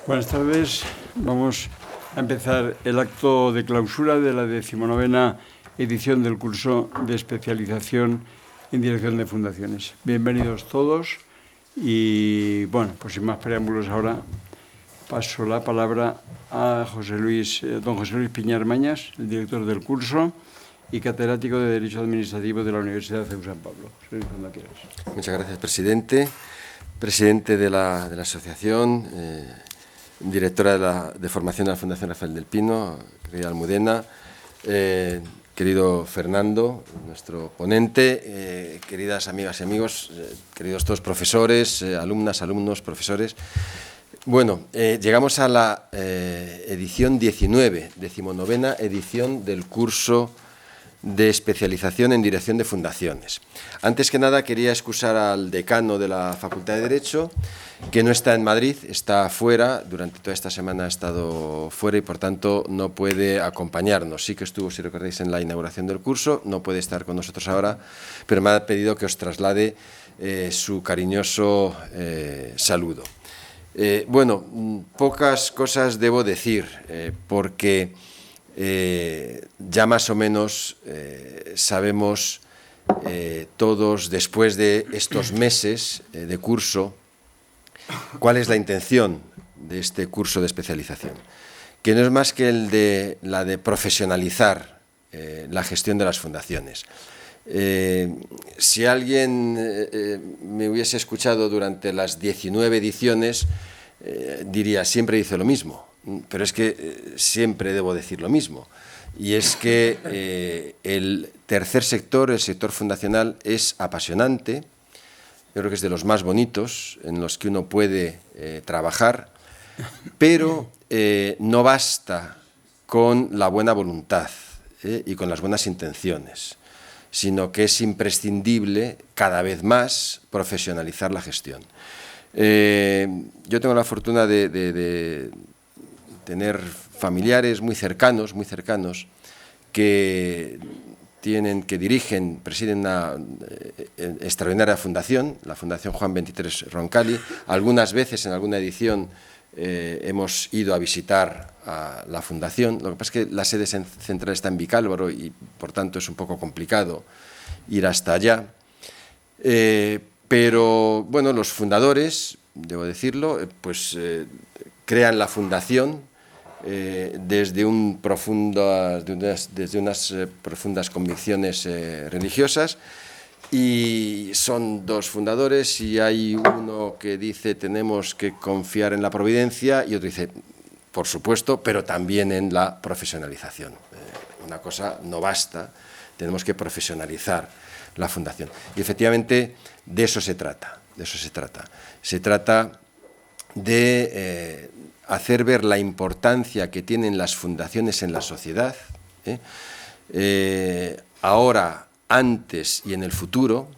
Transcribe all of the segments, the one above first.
Buenas tardes. Vamos a empezar el acto de clausura de la 19ª edición del curso de especialización en dirección de fundaciones. Bienvenidos todos y, bueno, pues sin más preámbulos ahora paso la palabra a don José Luis Piñar Mañas, el director del curso y catedrático de Derecho Administrativo de la Universidad CEU San Pablo. José Luis, cuando quieras. Muchas gracias, presidente. Presidente de la asociación, directora de formación de la Fundación Rafael del Pino, querida Almudena, querido Fernando, nuestro ponente, queridas amigas y amigos, queridos todos profesores, alumnas, alumnos, profesores. Bueno, llegamos a la edición 19, 19ª edición del curso de especialización en dirección de fundaciones. Antes que nada, quería excusar al decano de la Facultad de Derecho, que no está en Madrid, está fuera, durante toda esta semana ha estado fuera y, por tanto, no puede acompañarnos. Sí que estuvo, si recordáis, en la inauguración del curso, no puede estar con nosotros ahora, pero me ha pedido que os traslade su cariñoso saludo. Bueno, pocas cosas debo decir, porque ya más o menos sabemos todos, después de estos meses de curso, cuál es la intención de este curso de especialización, que no es más que la de profesionalizar la gestión de las fundaciones. Si alguien me hubiese escuchado durante las 19 ediciones, diría, siempre dice lo mismo. Pero es que siempre debo decir lo mismo, y es que el tercer sector, el sector fundacional, es apasionante. Yo creo que es de los más bonitos en los que uno puede trabajar, pero no basta con la buena voluntad y con las buenas intenciones, sino que es imprescindible cada vez más profesionalizar la gestión. Yo tengo la fortuna de tener familiares muy cercanos, que presiden una extraordinaria fundación, la Fundación Juan XXIII Roncalli. Algunas veces, en alguna edición, hemos ido a visitar a la fundación. Lo que pasa es que la sede central está en Vicálvaro y, por tanto, es un poco complicado ir hasta allá. Pero, bueno, los fundadores, debo decirlo, crean la fundación desde unas profundas convicciones religiosas, y son dos fundadores, y hay uno que dice tenemos que confiar en la providencia y otro dice, por supuesto, pero también en la profesionalización. Una cosa no basta, tenemos que profesionalizar la fundación. Y efectivamente de eso se trata, Se trata de hacer ver la importancia que tienen las fundaciones en la sociedad, ahora, antes y en el futuro,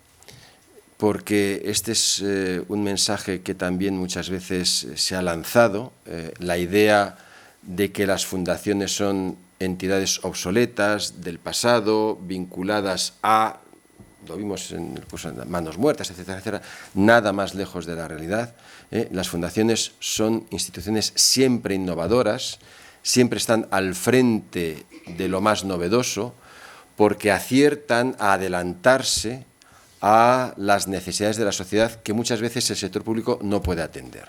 porque este es un mensaje que también muchas veces se ha lanzado, la idea de que las fundaciones son entidades obsoletas, del pasado, vinculadas a, lo vimos en el curso de manos muertas, etcétera, etcétera, nada más lejos de la realidad. Las fundaciones son instituciones siempre innovadoras, siempre están al frente de lo más novedoso, porque aciertan a adelantarse a las necesidades de la sociedad que muchas veces el sector público no puede atender.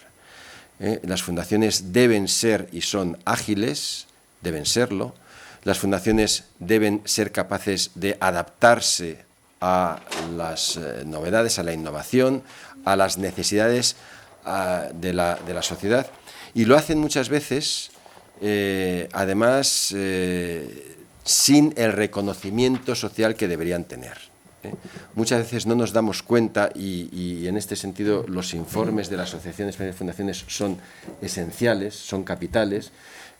Las fundaciones deben ser y son ágiles, deben serlo. Las fundaciones deben ser capaces de adaptarse a las novedades, a la innovación, a las necesidades de la sociedad, y lo hacen muchas veces, además, sin el reconocimiento social que deberían tener. Muchas veces no nos damos cuenta, y en este sentido los informes de la Asociación Española de Fundaciones son esenciales, son capitales.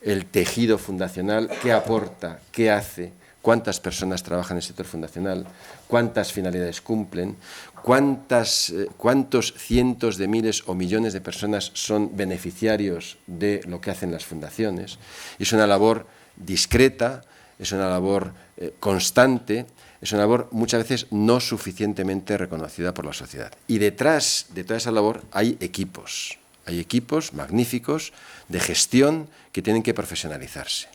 El tejido fundacional, qué aporta, qué hace, cuántas personas trabajan en el sector fundacional, cuántas finalidades cumplen, cuántos cientos de miles o millones de personas son beneficiarios de lo que hacen las fundaciones. Es una labor discreta, es una labor constante, es una labor muchas veces no suficientemente reconocida por la sociedad. Y detrás de toda esa labor hay equipos, Hay equipos magníficos de gestión que tienen que profesionalizarse.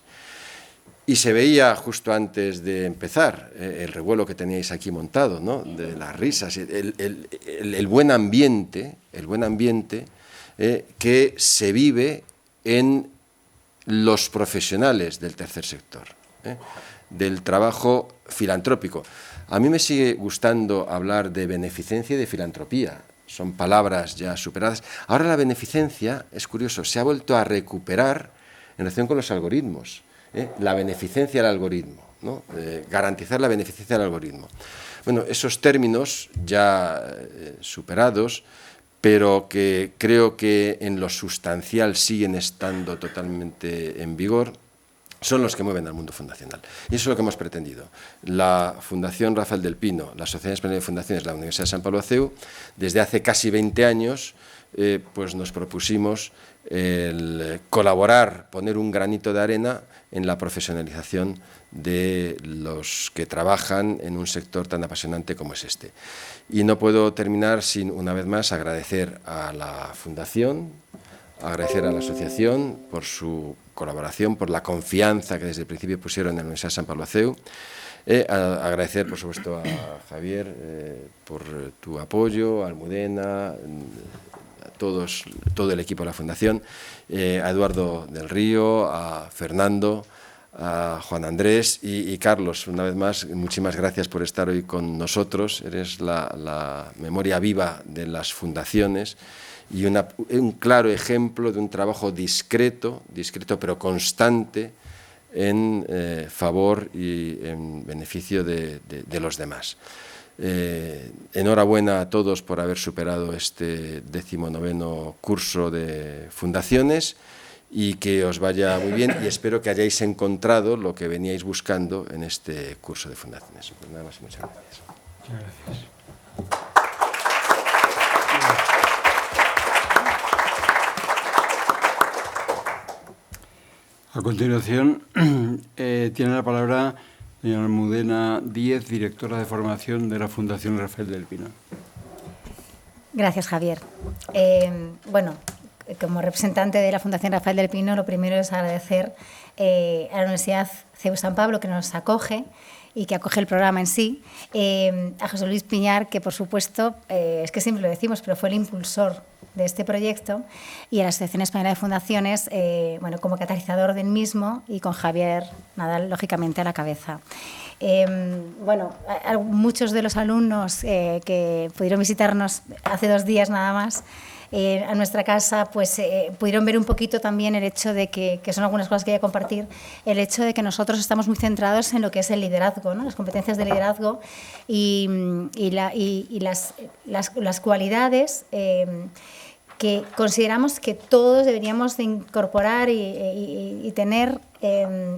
Y se veía justo antes de empezar el revuelo que teníais aquí montado, ¿no? De las risas, el buen ambiente, que se vive en los profesionales del tercer sector, del trabajo filantrópico. A mí me sigue gustando hablar de beneficencia y de filantropía. Son palabras ya superadas. Ahora la beneficencia, es curioso, se ha vuelto a recuperar en relación con los algoritmos. La beneficencia del algoritmo, ¿no? Garantizar la beneficencia del algoritmo. Bueno, esos términos ya superados, pero que creo que en lo sustancial siguen estando totalmente en vigor, son los que mueven al mundo fundacional. Y eso es lo que hemos pretendido. La Fundación Rafael del Pino, la Sociedad Española de Fundaciones, la Universidad de San Pablo CEU, desde hace casi 20 años, pues nos propusimos el colaborar, poner un granito de arena en la profesionalización de los que trabajan en un sector tan apasionante como es este. Y no puedo terminar sin, una vez más, agradecer a la Fundación, agradecer a la asociación por su colaboración, por la confianza que desde el principio pusieron en la Universidad de San Pablo CEU, agradecer, por supuesto, a Javier por tu apoyo, a Almudena, todo el equipo de la Fundación, a Eduardo del Río, a Fernando, a Juan Andrés y Carlos. Una vez más, muchísimas gracias por estar hoy con nosotros. Eres la memoria viva de las fundaciones y un claro ejemplo de un trabajo discreto pero constante en favor y en beneficio de los demás. Enhorabuena a todos por haber superado este 19º curso de fundaciones y que os vaya muy bien, y espero que hayáis encontrado lo que veníais buscando en este curso de fundaciones. Pues nada más y muchas gracias. Muchas gracias. A continuación, tiene la palabra doña Almudena Díez, directora de formación de la Fundación Rafael del Pino. Gracias, Javier. Bueno, como representante de la Fundación Rafael del Pino, lo primero es agradecer a la Universidad CEU San Pablo, que nos acoge y que acoge el programa en sí, a José Luis Piñar, que por supuesto, es que siempre lo decimos, pero fue el impulsor de este proyecto, y a la Asociación Española de Fundaciones, bueno, como catalizador del mismo, y con Javier Nadal, lógicamente, a la cabeza. Bueno, muchos de los alumnos que pudieron visitarnos hace 2 días nada más a nuestra casa, pues pudieron ver un poquito también el hecho de que son algunas cosas que voy a compartir, el hecho de que nosotros estamos muy centrados en lo que es el liderazgo, ¿no? Las competencias de liderazgo y las cualidades que consideramos que todos deberíamos de incorporar y tener,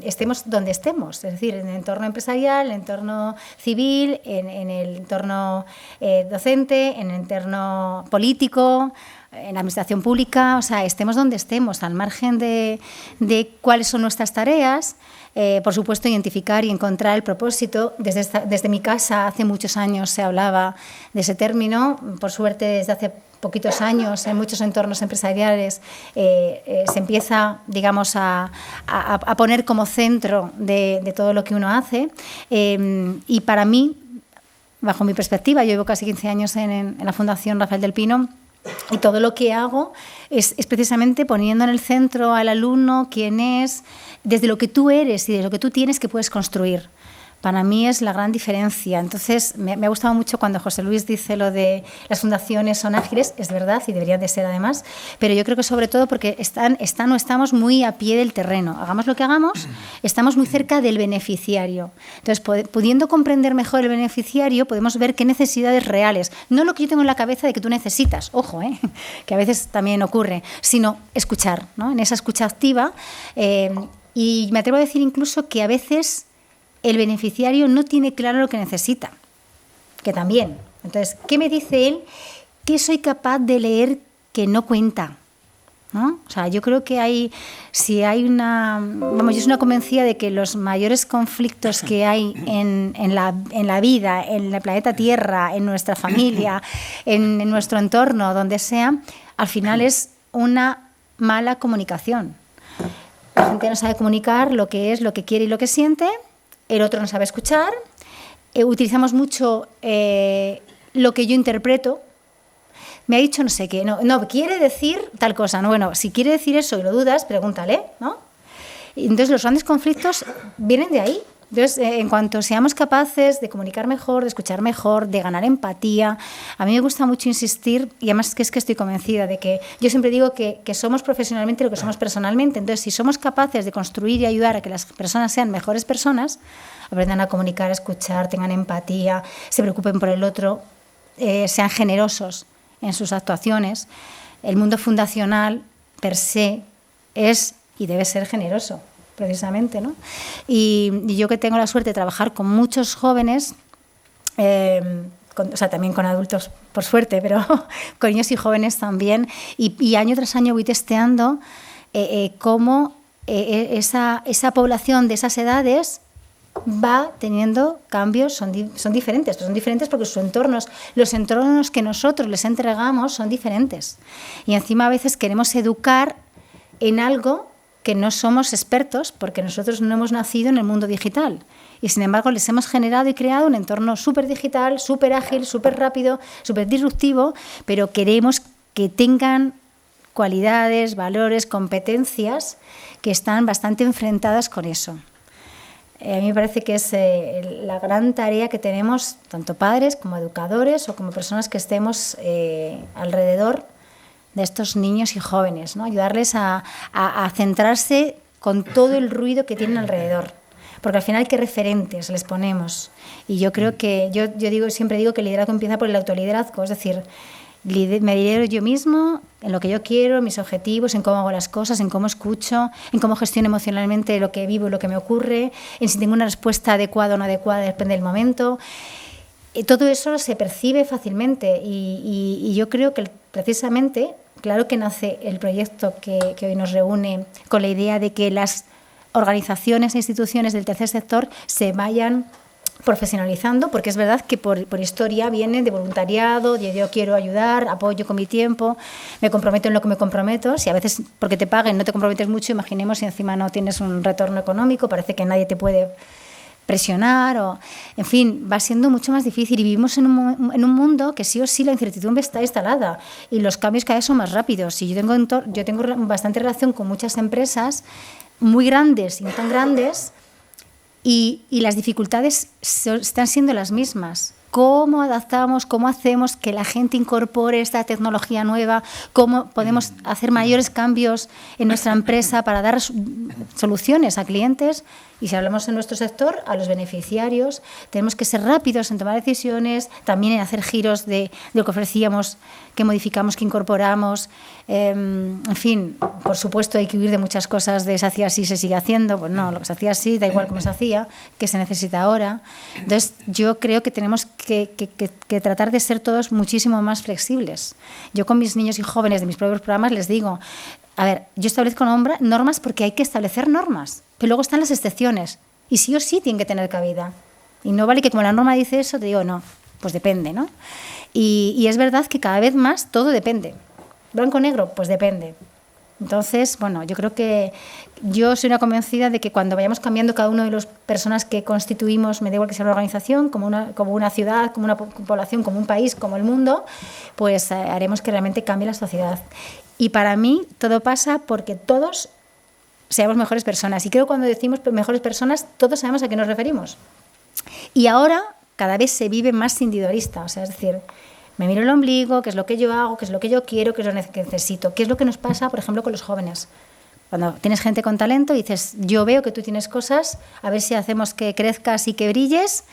estemos donde estemos, es decir, en el entorno empresarial, en el entorno civil, en el entorno docente, en el entorno político, en la administración pública, o sea, estemos donde estemos, al margen de cuáles son nuestras tareas. Por supuesto, identificar y encontrar el propósito. Desde mi casa, hace muchos años se hablaba de ese término. Por suerte, desde hace poquitos años, en muchos entornos empresariales, se empieza, digamos, a poner como centro de todo lo que uno hace. Y para mí, bajo mi perspectiva, yo llevo casi 15 años en la Fundación Rafael del Pino, y todo lo que hago es precisamente poniendo en el centro al alumno quién es, desde lo que tú eres y de lo que tú tienes que puedes construir. Para mí es la gran diferencia. Entonces, me ha gustado mucho cuando José Luis dice lo de las fundaciones son ágiles, es verdad, y deberían de ser además, pero yo creo que sobre todo porque estamos muy a pie del terreno. Hagamos lo que hagamos, estamos muy cerca del beneficiario. Entonces, pudiendo comprender mejor el beneficiario, podemos ver qué necesidades reales, no lo que yo tengo en la cabeza de que tú necesitas, ojo, que a veces también ocurre, sino escuchar, ¿no? En esa escucha activa, y me atrevo a decir incluso que a veces el beneficiario no tiene claro lo que necesita, que también. Entonces, ¿qué me dice él? ¿Qué soy capaz de leer que no cuenta? ¿No? O sea, yo creo que yo soy una convencida de que los mayores conflictos que hay en la vida, en el planeta Tierra, en nuestra familia, en nuestro entorno, donde sea, al final es una mala comunicación. La gente no sabe comunicar lo que es, lo que quiere y lo que siente, el otro no sabe escuchar, utilizamos mucho lo que yo interpreto. Me ha dicho no sé qué, no, quiere decir tal cosa. No, bueno, si quiere decir eso y lo dudas, pregúntale, ¿no? Y entonces los grandes conflictos vienen de ahí. Entonces, en cuanto seamos capaces de comunicar mejor, de escuchar mejor, de ganar empatía, a mí me gusta mucho insistir, y además es que estoy convencida de que yo siempre digo que somos profesionalmente lo que somos personalmente. Entonces, si somos capaces de construir y ayudar a que las personas sean mejores personas, aprendan a comunicar, a escuchar, tengan empatía, se preocupen por el otro, sean generosos en sus actuaciones, el mundo fundacional per se es y debe ser generoso, precisamente, ¿no? Y yo que tengo la suerte de trabajar con muchos jóvenes, o sea, también con adultos, por suerte, pero con niños y jóvenes también, y año tras año voy testeando cómo esa población de esas edades va teniendo cambios, son diferentes, pero son diferentes porque los entornos que nosotros les entregamos son diferentes. Y encima a veces queremos educar en algo que no somos expertos porque nosotros no hemos nacido en el mundo digital. Y sin embargo les hemos generado y creado un entorno súper digital, súper ágil, súper rápido, súper disruptivo, pero queremos que tengan cualidades, valores, competencias que están bastante enfrentadas con eso. A mí me parece que es la gran tarea que tenemos, tanto padres como educadores o como personas que estemos alrededor de estos niños y jóvenes, ¿no? Ayudarles a centrarse con todo el ruido que tienen alrededor. Porque al final, ¿qué referentes les ponemos? Y yo creo que, siempre digo que el liderazgo empieza por el autoliderazgo, es decir, me lidero yo mismo en lo que yo quiero, en mis objetivos, en cómo hago las cosas, en cómo escucho, en cómo gestiono emocionalmente lo que vivo y lo que me ocurre, en si tengo una respuesta adecuada o no adecuada, depende del momento. Todo eso se percibe fácilmente y yo creo que precisamente, claro que nace el proyecto que hoy nos reúne con la idea de que las organizaciones e instituciones del tercer sector se vayan profesionalizando, porque es verdad que por historia viene de voluntariado, de yo quiero ayudar, apoyo con mi tiempo, me comprometo en lo que me comprometo. Si a veces porque te paguen no te comprometes mucho, imaginemos si encima no tienes un retorno económico, parece que nadie te puede presionar, o en fin, va siendo mucho más difícil y vivimos en un mundo que sí o sí la incertidumbre está instalada y los cambios cada vez son más rápidos. Y yo tengo bastante relación con muchas empresas muy grandes y no tan grandes, y las dificultades están siendo las mismas. ¿Cómo adaptamos, cómo hacemos que la gente incorpore esta tecnología nueva? ¿Cómo podemos hacer mayores cambios en nuestra empresa para dar soluciones a clientes? Y si hablamos en nuestro sector, a los beneficiarios, tenemos que ser rápidos en tomar decisiones, también en hacer giros de lo que ofrecíamos, que modificamos, que incorporamos. En fin, por supuesto hay que huir de muchas cosas de se hacía así, se sigue haciendo. Pues no, lo que se hacía así, da igual cómo se hacía, que se necesita ahora. Entonces yo creo que tenemos que tratar de ser todos muchísimo más flexibles. Yo con mis niños y jóvenes de mis propios programas les digo, a ver, yo establezco normas porque hay que establecer normas, pero luego están las excepciones y sí o sí tienen que tener cabida. Y no vale que como la norma dice eso, te digo no, pues depende, ¿no? Y es verdad que cada vez más todo depende. Blanco-negro, pues depende. Entonces, bueno, yo creo que yo soy una convencida de que cuando vayamos cambiando cada uno de las personas que constituimos, me da igual que sea una organización, como una ciudad, como una población, como un país, como el mundo, pues haremos que realmente cambie la sociedad. Y para mí todo pasa porque todos seamos mejores personas. Y creo que cuando decimos mejores personas, todos sabemos a qué nos referimos. Y ahora cada vez se vive más individualista, o sea, es decir, me miro el ombligo, qué es lo que yo hago, qué es lo que yo quiero, qué es lo que necesito, qué es lo que nos pasa, por ejemplo, con los jóvenes. Cuando tienes gente con talento y dices, yo veo que tú tienes cosas, a ver si hacemos que crezcas y que brilles,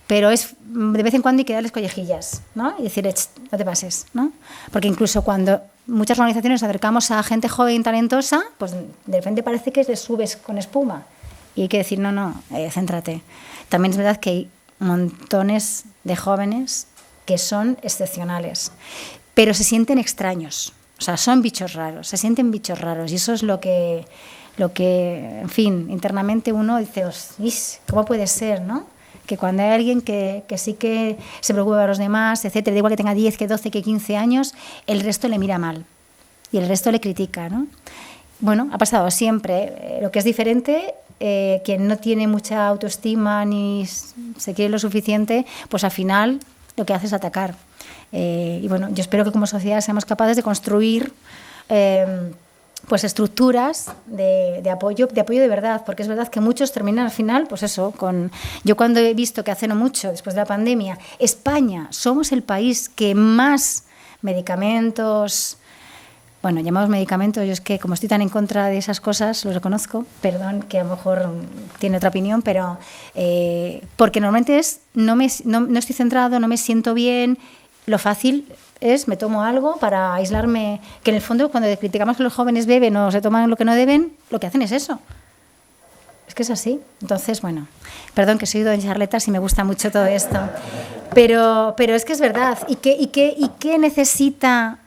pero es de vez en cuando hay que darles collejillas, ¿no? Y decir, no te pases, ¿no? Porque incluso cuando muchas organizaciones nos acercamos a gente joven talentosa, pues de repente parece que les subes con espuma. Y hay que decir, no, céntrate. También es verdad que hay montones de jóvenes que son excepcionales, pero se sienten extraños, o sea, son bichos raros, se sienten bichos raros, y eso es lo que en fin, internamente uno dice, ¿cómo puede ser, no? Que cuando hay alguien que sí que se preocupa de los demás, etcétera, da igual que tenga 10, que 12, que 15 años, el resto le mira mal. y el resto le critica, ¿no? Bueno, ha pasado siempre. Lo que es diferente, quien no tiene mucha autoestima ni se quiere lo suficiente, pues al final lo que hace es atacar. Y bueno, yo espero que como sociedad seamos capaces de construir pues estructuras de apoyo de verdad, porque es verdad que muchos terminan al final, pues eso, yo cuando he visto que hace no mucho, después de la pandemia, España, somos el país que más medicamentos, bueno, llamamos medicamentos, yo es que como estoy tan en contra de esas cosas, lo reconozco, perdón, que a lo mejor tiene otra opinión, pero porque normalmente no estoy centrado, no me siento bien, lo fácil es, me tomo algo para aislarme, que en el fondo cuando criticamos que los jóvenes beben o se toman lo que no deben, lo que hacen es eso. Es que es así. Entonces, bueno, perdón que soy doña Charletas y me gusta mucho todo esto, pero es que es verdad. ¿Y qué necesita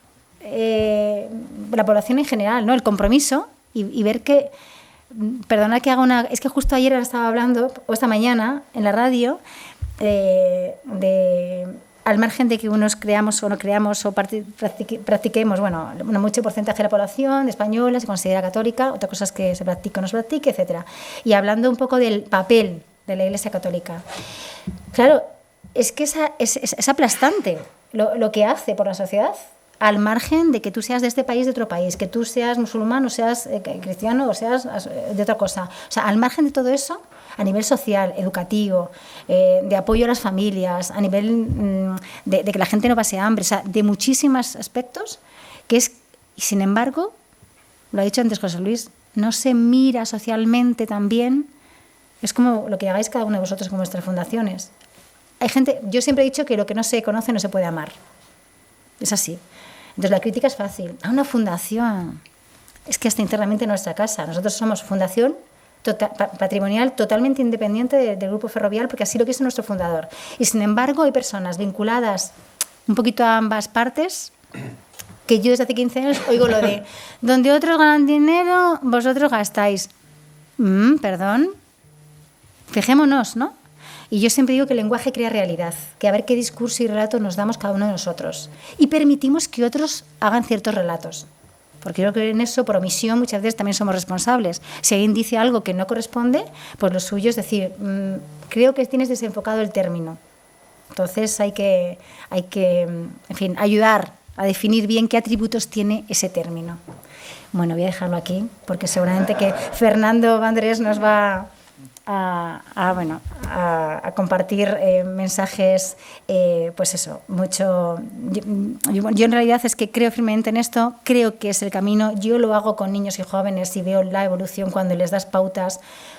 la población en general, ¿no? El compromiso y ver que, perdona que haga es que justo ayer estaba hablando, o esta mañana, en la radio, al margen de que unos creamos o no creamos o practiquemos, bueno, mucho porcentaje de la población de española se considera católica, otra cosa es que se practique o no se practique, etcétera. Y hablando un poco del papel de la Iglesia Católica. Claro, es que es aplastante lo que hace por la sociedad, al margen de que tú seas de este país, de otro país, que tú seas musulmán o seas cristiano o seas de otra cosa. O sea, al margen de todo eso, a nivel social, educativo, de apoyo a las familias, a nivel de que la gente no pase hambre, o sea, de muchísimos aspectos, y sin embargo, lo ha dicho antes José Luis, no se mira socialmente tan bien. Es como lo que hagáis cada uno de vosotros con vuestras fundaciones. Hay gente, yo siempre he dicho que lo que no se conoce no se puede amar. Es así. Entonces la crítica es fácil. A una fundación. Es que hasta internamente en nuestra casa. Nosotros somos fundación patrimonial totalmente independiente del Grupo Ferrovial, porque así lo quiso nuestro fundador. Y sin embargo hay personas vinculadas un poquito a ambas partes, que yo desde hace 15 años oigo lo de donde otros ganan dinero, vosotros gastáis. Perdón. Fijémonos, ¿no? Y yo siempre digo que el lenguaje crea realidad, que a ver qué discurso y relato nos damos cada uno de nosotros. Y permitimos que otros hagan ciertos relatos. Porque creo que en eso, por omisión, muchas veces también somos responsables. Si alguien dice algo que no corresponde, pues lo suyo es decir, creo que tienes desenfocado el término. Entonces hay que, en fin, ayudar a definir bien qué atributos tiene ese término. Bueno, voy a dejarlo aquí, porque seguramente que Fernando Vandrés nos va a compartir mensajes, pues eso, mucho. Yo en realidad es que creo firmemente en esto, creo que es el camino. Yo lo hago con niños y jóvenes y veo la evolución cuando les das pautas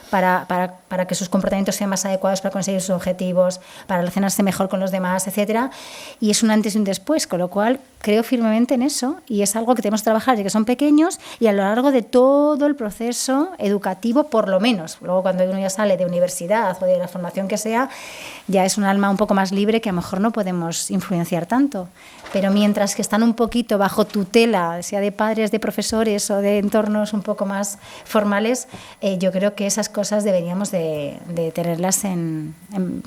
para que sus comportamientos sean más adecuados para conseguir sus objetivos, para relacionarse mejor con los demás, etcétera. Y es un antes y un después, con lo cual creo firmemente en eso y es algo que tenemos que trabajar desde que son pequeños y a lo largo de todo el proceso educativo, por lo menos. Luego cuando uno ya sale de universidad o de la formación que sea, ya es un alma un poco más libre que a lo mejor no podemos influenciar tanto. Pero mientras que están un poquito bajo tutela, sea de padres, de profesores o de entornos un poco más formales, yo creo que esas cosas deberíamos de tenerlas en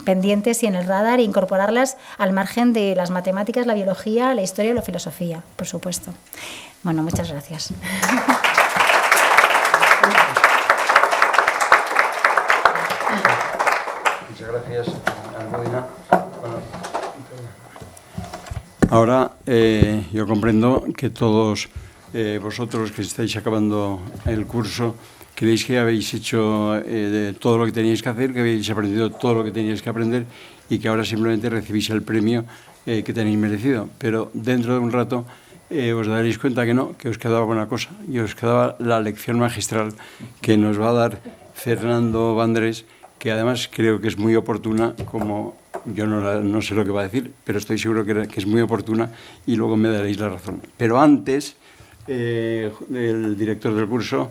pendientes y en el radar e incorporarlas al margen de las matemáticas, la biología, la historia y la filosofía, por supuesto. Bueno, muchas gracias. Muchas gracias, Almudena. Ahora yo comprendo que todos vosotros que estáis acabando el curso creéis que habéis hecho todo lo que teníais que hacer, que habéis aprendido todo lo que teníais que aprender y que ahora simplemente recibís el premio que tenéis merecido. Pero dentro de un rato os daréis cuenta que no, que os quedaba una cosa y os quedaba la lección magistral que nos va a dar Fernando Vandrés, que además creo que es muy oportuna, como yo no sé lo que va a decir, pero estoy seguro que es muy oportuna y luego me daréis la razón. Pero antes, el director del curso,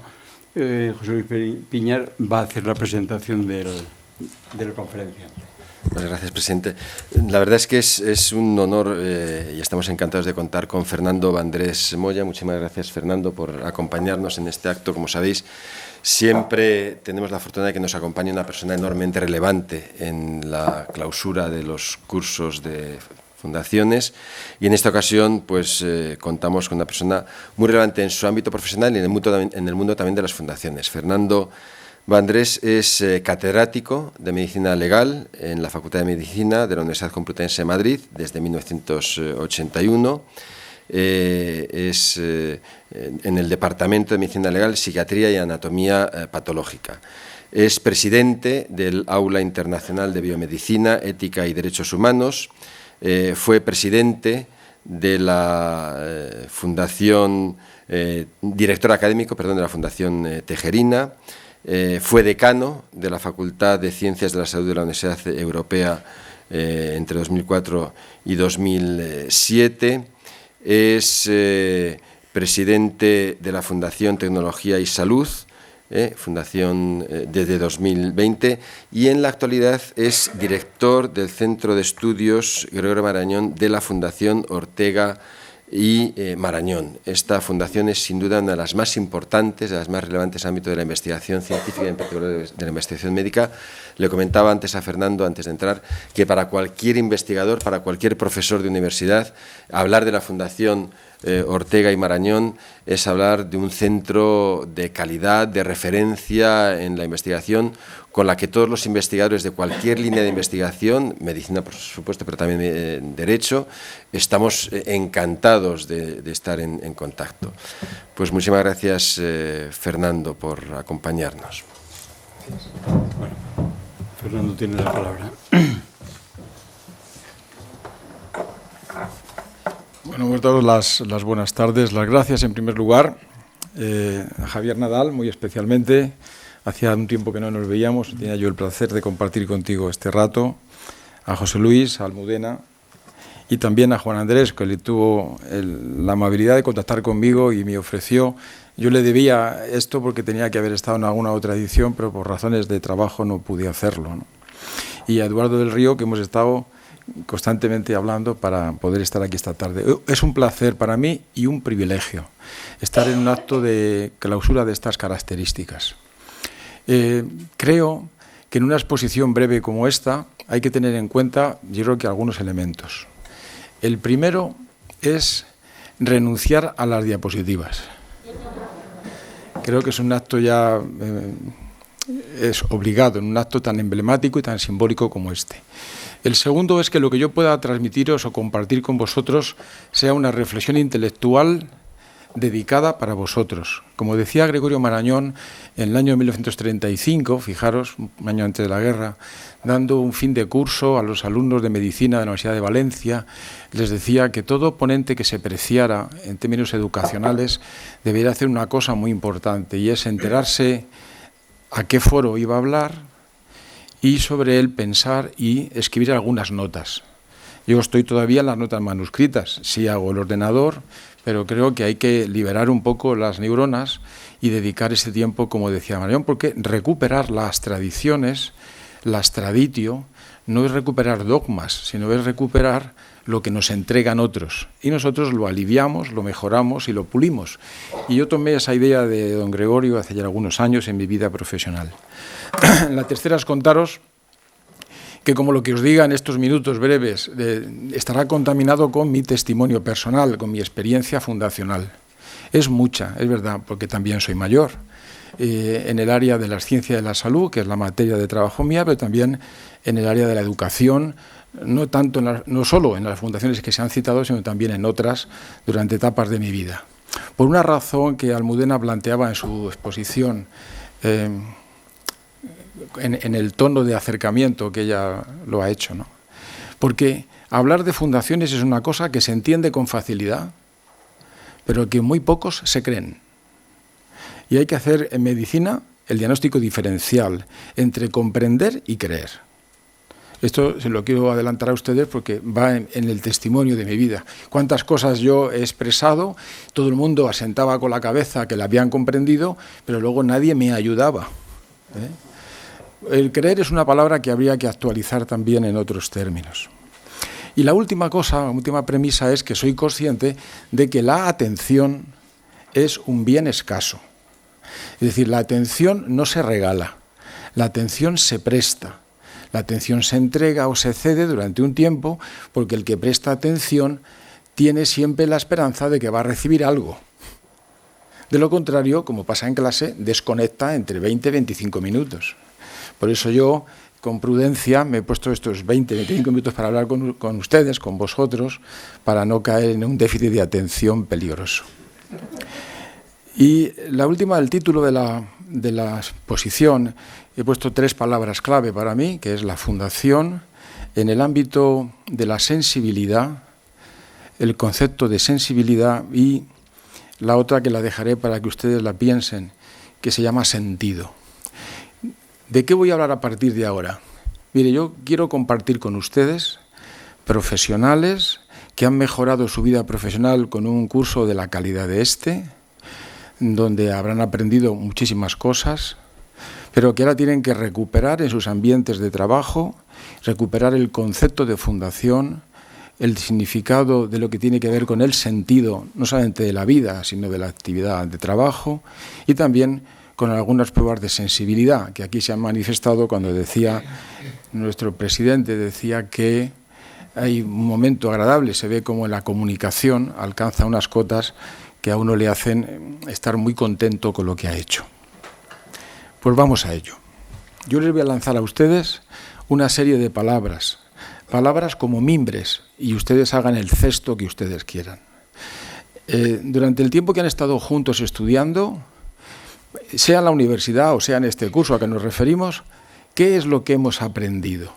José Luis Piñar, va a hacer la presentación de la conferencia. Muchas gracias, presidente. La verdad es que es un honor y estamos encantados de contar con Fernando Vandrés Moya. Muchísimas gracias, Fernando, por acompañarnos en este acto. Como sabéis, siempre tenemos la fortuna de que nos acompañe una persona enormemente relevante en la clausura de los cursos de fundaciones, y en esta ocasión pues contamos con una persona muy relevante en su ámbito profesional y en el mundo también de las fundaciones. Fernando Vendrés es catedrático de Medicina Legal en la Facultad de Medicina de la Universidad Complutense de Madrid desde 1981. Es en el Departamento de Medicina Legal, Psiquiatría y Anatomía Patológica. Es presidente del Aula Internacional de Biomedicina, Ética y Derechos Humanos. Fue presidente de la Fundación, director académico, perdón, de la Fundación Tejerina. Fue decano de la Facultad de Ciencias de la Salud de la Universidad Europea entre 2004 y 2007. Es presidente de la Fundación Tecnología y Salud, fundación desde 2020, y en la actualidad es director del Centro de Estudios Gregorio Marañón de la Fundación Ortega y Marañón. Esta fundación es sin duda una de las más importantes, de las más relevantes ámbitos de la investigación científica y en particular de la investigación médica. Le comentaba antes a Fernando, antes de entrar, que para cualquier investigador, para cualquier profesor de universidad, hablar de la Fundación Ortega y Marañón es hablar de un centro de calidad, de referencia en la investigación, con la que todos los investigadores de cualquier línea de investigación, medicina por supuesto, pero también derecho, estamos encantados de estar en contacto. Pues muchísimas gracias, Fernando, por acompañarnos. Bueno, Fernando tiene la palabra. Bueno, hemos dado las buenas tardes, las gracias en primer lugar a Javier Nadal, muy especialmente. Hacía un tiempo que no nos veíamos, tenía yo el placer de compartir contigo este rato, a José Luis, a Almudena y también a Juan Andrés, que le tuvo la amabilidad de contactar conmigo y me ofreció. Yo le debía esto porque tenía que haber estado en alguna otra edición, pero por razones de trabajo no pude hacerlo, ¿no? Y a Eduardo del Río, que hemos estado constantemente hablando para poder estar aquí esta tarde. Es un placer para mí y un privilegio estar en un acto de clausura de estas características. Creo que en una exposición breve como esta hay que tener en cuenta, yo creo que algunos elementos. El primero es renunciar a las diapositivas. Creo que es un acto ya es obligado, en un acto tan emblemático y tan simbólico como este. El segundo es que lo que yo pueda transmitiros o compartir con vosotros sea una reflexión intelectual dedicada para vosotros. Como decía Gregorio Marañón en el año 1935, fijaros, un año antes de la guerra, dando un fin de curso a los alumnos de medicina de la Universidad de Valencia, les decía que todo ponente que se preciara en términos educacionales debería hacer una cosa muy importante, y es enterarse a qué foro iba a hablar y sobre él pensar y escribir algunas notas. Yo estoy todavía en las notas manuscritas, sí hago el ordenador, pero creo que hay que liberar un poco las neuronas y dedicar ese tiempo, como decía Marañón, porque recuperar las tradiciones, las traditio, no es recuperar dogmas, sino es recuperar lo que nos entregan otros. Y nosotros lo aliviamos, lo mejoramos y lo pulimos. Y yo tomé esa idea de don Gregorio hace ya algunos años en mi vida profesional. La tercera es contaros que, como lo que os diga en estos minutos breves, estará contaminado con mi testimonio personal, con mi experiencia fundacional. Es mucha, es verdad, porque también soy mayor. En el área de la ciencia de la salud, que es la materia de trabajo mía, pero también en el área de la educación, no solo en las fundaciones que se han citado, sino también en otras durante etapas de mi vida. Por una razón que Almudena planteaba en su exposición, en el tono de acercamiento que ella lo ha hecho, ¿no? Porque hablar de fundaciones es una cosa que se entiende con facilidad, pero que muy pocos se creen. Y hay que hacer en medicina el diagnóstico diferencial entre comprender y creer. Esto se lo quiero adelantar a ustedes porque va en el testimonio de mi vida. Cuántas cosas yo he expresado, todo el mundo asentaba con la cabeza que la habían comprendido, pero luego nadie me ayudaba, El creer es una palabra que habría que actualizar también en otros términos. Y la última cosa, la última premisa es que soy consciente de que la atención es un bien escaso. Es decir, la atención no se regala, la atención se presta. La atención se entrega o se cede durante un tiempo porque el que presta atención tiene siempre la esperanza de que va a recibir algo. De lo contrario, como pasa en clase, desconecta entre 20 y 25 minutos. Por eso yo, con prudencia, me he puesto estos 20, 25 minutos para hablar con ustedes, con vosotros, para no caer en un déficit de atención peligroso. Y la última, el título de la exposición, he puesto 3 palabras clave para mí, que es la fundación, en el ámbito de la sensibilidad, el concepto de sensibilidad, y la otra que la dejaré para que ustedes la piensen, que se llama sentido. ¿De qué voy a hablar a partir de ahora? Mire, yo quiero compartir con ustedes profesionales que han mejorado su vida profesional con un curso de la calidad de este, donde habrán aprendido muchísimas cosas, pero que ahora tienen que recuperar en sus ambientes de trabajo, recuperar el concepto de fundación, el significado de lo que tiene que ver con el sentido, no solamente de la vida, sino de la actividad de trabajo, y también con algunas pruebas de sensibilidad, que aquí se han manifestado cuando decía, nuestro presidente decía que hay un momento agradable, se ve como en la comunicación alcanza unas cotas que a uno le hacen estar muy contento con lo que ha hecho. Pues vamos a ello. Yo les voy a lanzar a ustedes una serie de palabras como mimbres, y ustedes hagan el cesto que ustedes quieran. Durante el tiempo que han estado juntos estudiando, sea en la universidad o sea en este curso a que nos referimos, ¿qué es lo que hemos aprendido?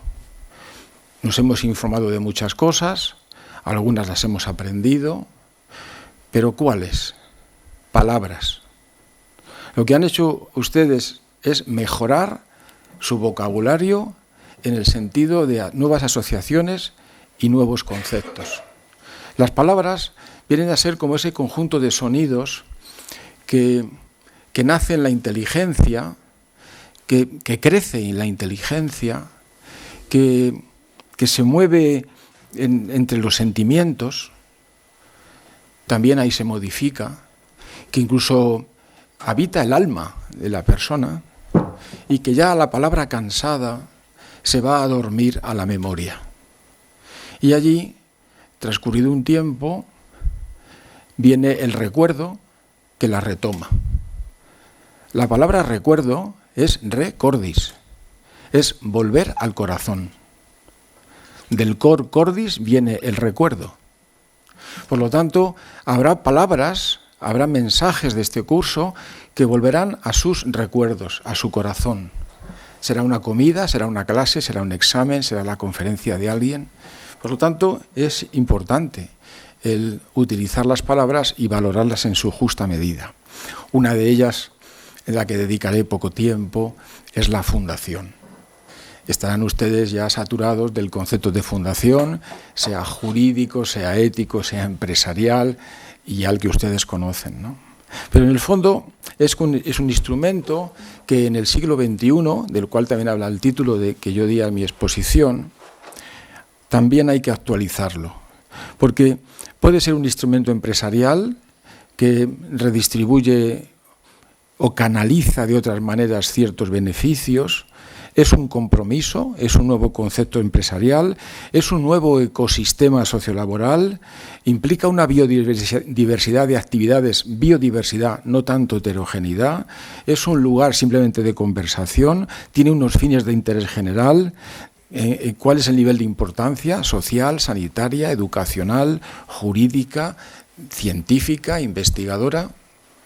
Nos hemos informado de muchas cosas, algunas las hemos aprendido, pero ¿cuáles? Palabras. Lo que han hecho ustedes es mejorar su vocabulario en el sentido de nuevas asociaciones y nuevos conceptos. Las palabras vienen a ser como ese conjunto de sonidos que nace en la inteligencia, que crece en la inteligencia, que se mueve entre los sentimientos, también ahí se modifica, que incluso habita el alma de la persona y que ya la palabra cansada se va a dormir a la memoria. Y allí, transcurrido un tiempo, viene el recuerdo que la retoma. La palabra recuerdo es recordis, es volver al corazón. Del cor cordis viene el recuerdo. Por lo tanto, habrá palabras, habrá mensajes de este curso que volverán a sus recuerdos, a su corazón. Será una comida, será una clase, será un examen, será la conferencia de alguien. Por lo tanto, es importante el utilizar las palabras y valorarlas en su justa medida. Una de ellas, en la que dedicaré poco tiempo, es la fundación. Estarán ustedes ya saturados del concepto de fundación, sea jurídico, sea ético, sea empresarial, y al que ustedes conocen, ¿no? Pero en el fondo es un instrumento que en el siglo XXI, del cual también habla el título de que yo di a mi exposición, también hay que actualizarlo, porque puede ser un instrumento empresarial que redistribuye o canaliza de otras maneras ciertos beneficios, es un compromiso, es un nuevo concepto empresarial, es un nuevo ecosistema sociolaboral, implica una biodiversidad de actividades, biodiversidad, no tanto heterogeneidad, es un lugar simplemente de conversación, tiene unos fines de interés general. ¿Cuál es el nivel de importancia? Social, sanitaria, educacional, jurídica, científica, investigadora.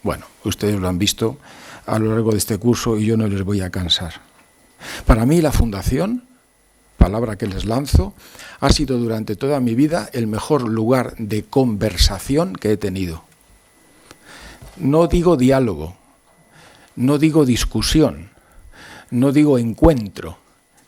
Bueno, ustedes lo han visto a lo largo de este curso y yo no les voy a cansar. Para mí la fundación, palabra que les lanzo, ha sido durante toda mi vida el mejor lugar de conversación que he tenido. No digo diálogo, no digo discusión, no digo encuentro,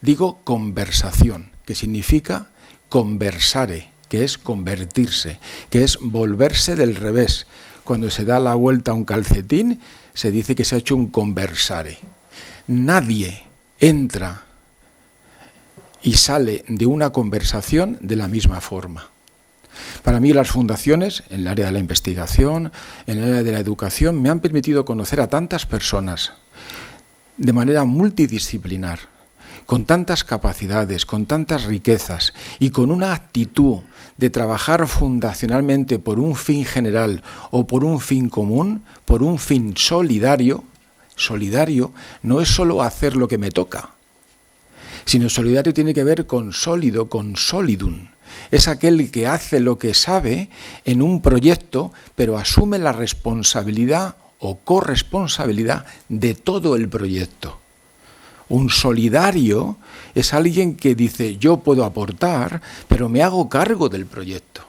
digo conversación, que significa conversare, que es convertirse, que es volverse del revés. Cuando se da la vuelta a un calcetín, se dice que se ha hecho un conversare. Nadie entra y sale de una conversación de la misma forma. Para mí las fundaciones, en el área de la investigación, en el área de la educación, me han permitido conocer a tantas personas de manera multidisciplinar, con tantas capacidades, con tantas riquezas y con una actitud de trabajar fundacionalmente por un fin general o por un fin común, por un fin solidario, solidario no es solo hacer lo que me toca, sino solidario tiene que ver con sólido, con solidum. Es aquel que hace lo que sabe en un proyecto, pero asume la responsabilidad o corresponsabilidad de todo el proyecto. Un solidario es alguien que dice, yo puedo aportar, pero me hago cargo del proyecto.